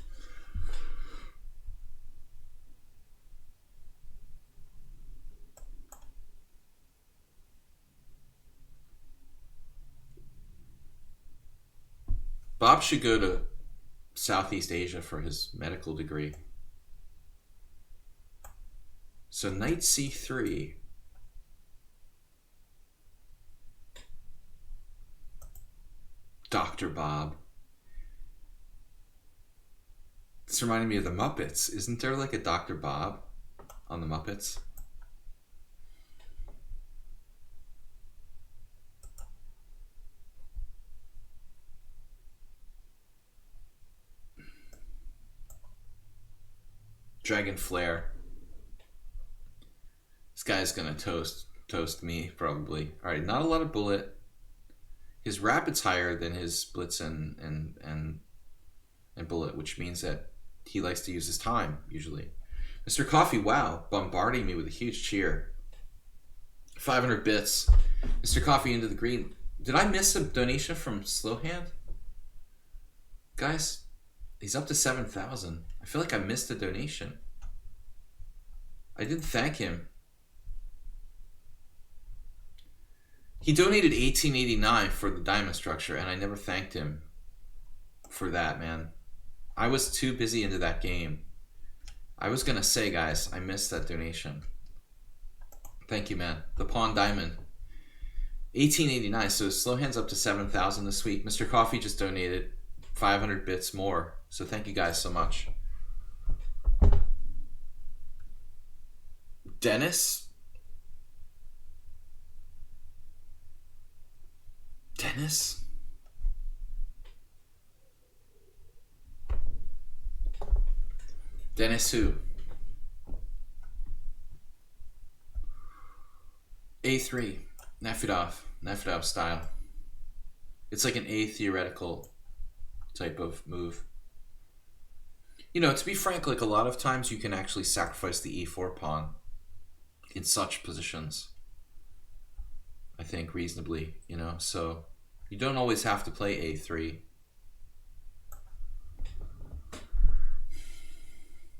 Bob should go to Southeast Asia for his medical degree. So knight c3. Dr. Bob. This reminded me of the Muppets. Isn't there like a Dr. Bob on the Muppets? Dragon Flare. This guy's gonna toast me probably. All right, not a lot of bullet. His rapid's higher than his blitz and bullet, which means that he likes to use his time usually. Mr. Coffee, wow, bombarding me with a huge cheer. 500 bits. Mr. Coffee into the green. Did I miss a donation from Slowhand? Guys, he's up to 7,000. I feel like I missed a donation. I didn't thank him. He donated $18.89 for the diamond structure, and I never thanked him for that, man. I was too busy into that game. I was gonna say, guys, I missed that donation. Thank you, man. The Pawn Diamond. $18.89, so slow hands up to 7,000 this week. Mr. Coffee just donated 500 bits more, so thank you guys so much. Dennis? Dennis? Dennis who? A3. Nefedov style. It's like an A theoretical type of move. You know, to be frank, like a lot of times you can actually sacrifice the E4 pawn in such positions. I think reasonably, you know, so you don't always have to play A3.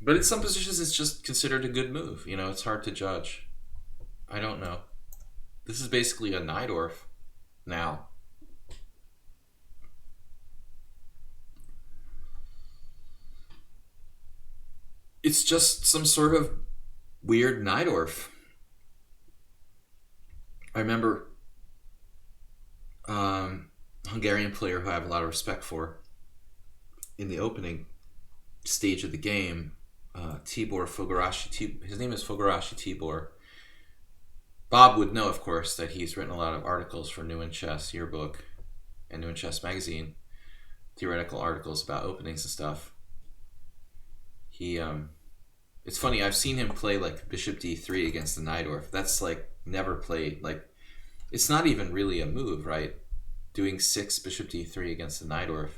But in some positions it's just considered a good move, you know, it's hard to judge. I don't know. This is basically a Najdorf now. It's just some sort of weird Najdorf. I remember Hungarian player who I have a lot of respect for in the opening stage of the game, Tibor Fogarashi. His name is Fogarashi Tibor. Bob would know, of course, that he's written a lot of articles for New in Chess Yearbook and New in Chess Magazine, theoretical articles about openings and stuff. He, it's funny, I've seen him play like Bishop D3 against the Najdorf. That's like never played, like, it's not even really a move, right? Doing 6 Bishop D3 against the Najdorf.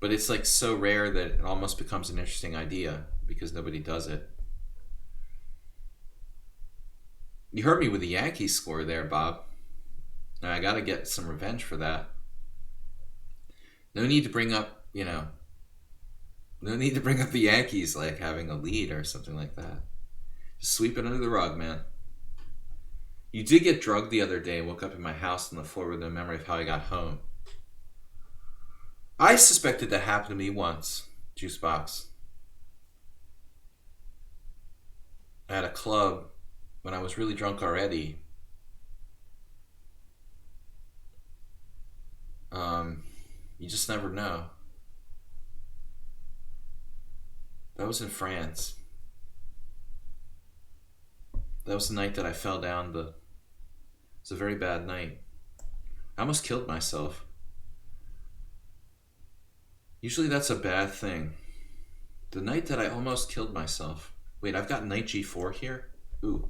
But it's like so rare that it almost becomes an interesting idea because nobody does it. You heard me with the Yankees score there, Bob. Now I gotta get some revenge for that. No need to bring up, you know, no need to bring up the Yankees like having a lead or something like that. Just sweep it under the rug, man. You did get drugged the other day. Woke up in my house on the floor with no memory of how I got home. I suspected that happened to me once, Juicebox. At a club when I was really drunk already. You just never know. That was in France. That was the night that I fell down the... It was a very bad night. I almost killed myself. Usually that's a bad thing. The night that I almost killed myself. Wait, I've got knight g4 here? Ooh.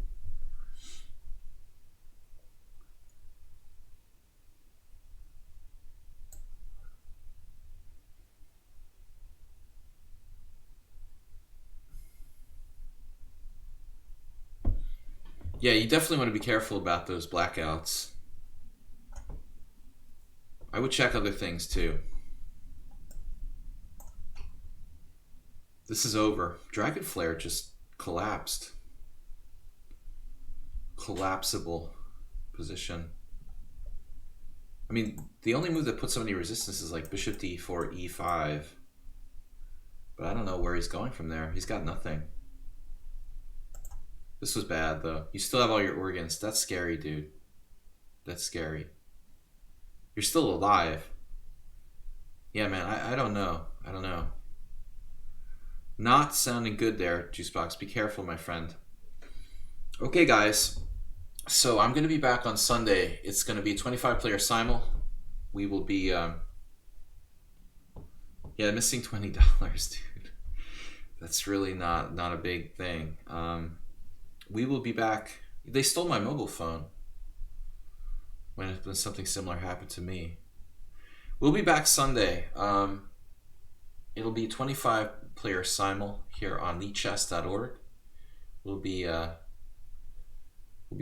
Yeah, you definitely want to be careful about those blackouts. I would check other things too. This is over. Dragon Flare just collapsed. Collapsible position. I mean, the only move that puts so many resistance is like Bishop d4, e5. But I don't know where he's going from there. He's got nothing. This was bad, though. You still have all your organs. That's scary, dude. That's scary. You're still alive. Yeah, man, I don't know. I don't know. Not sounding good there, Juicebox. Be careful, my friend. Okay, guys. So I'm going to be back on Sunday. It's going to be a 25-player simul. We will be... yeah, missing $20, dude. That's really not a big thing. We will be back. They stole my mobile phone when something similar happened to me. We'll be back Sunday. It'll be 25-player simul here on lichess.org. We'll be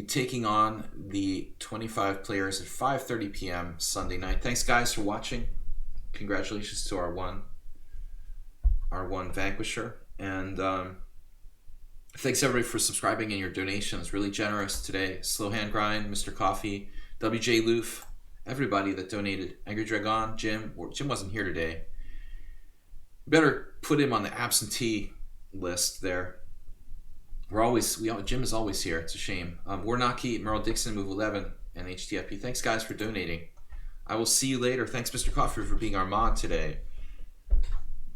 taking on the 25 players at 5:30 p.m. Sunday night. Thanks, guys, for watching. Congratulations to our one vanquisher. And thanks everybody for subscribing and your donations. Really generous today. Slow Hand Grind, Mr. Coffee, WJ Loof, everybody that donated. Angry Dragon, Jim. Jim wasn't here today. Better put him on the absentee list there. Jim is always here. It's a shame. Warnaki, Merle Dixon, Move 11, and HTFP. Thanks, guys, for donating. I will see you later. Thanks, Mr. Coffee, for being our mod today.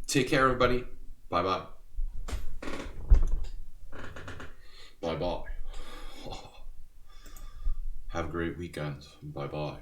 Take care, everybody. Bye-bye. Bye-bye. Have a great weekend. Bye-bye.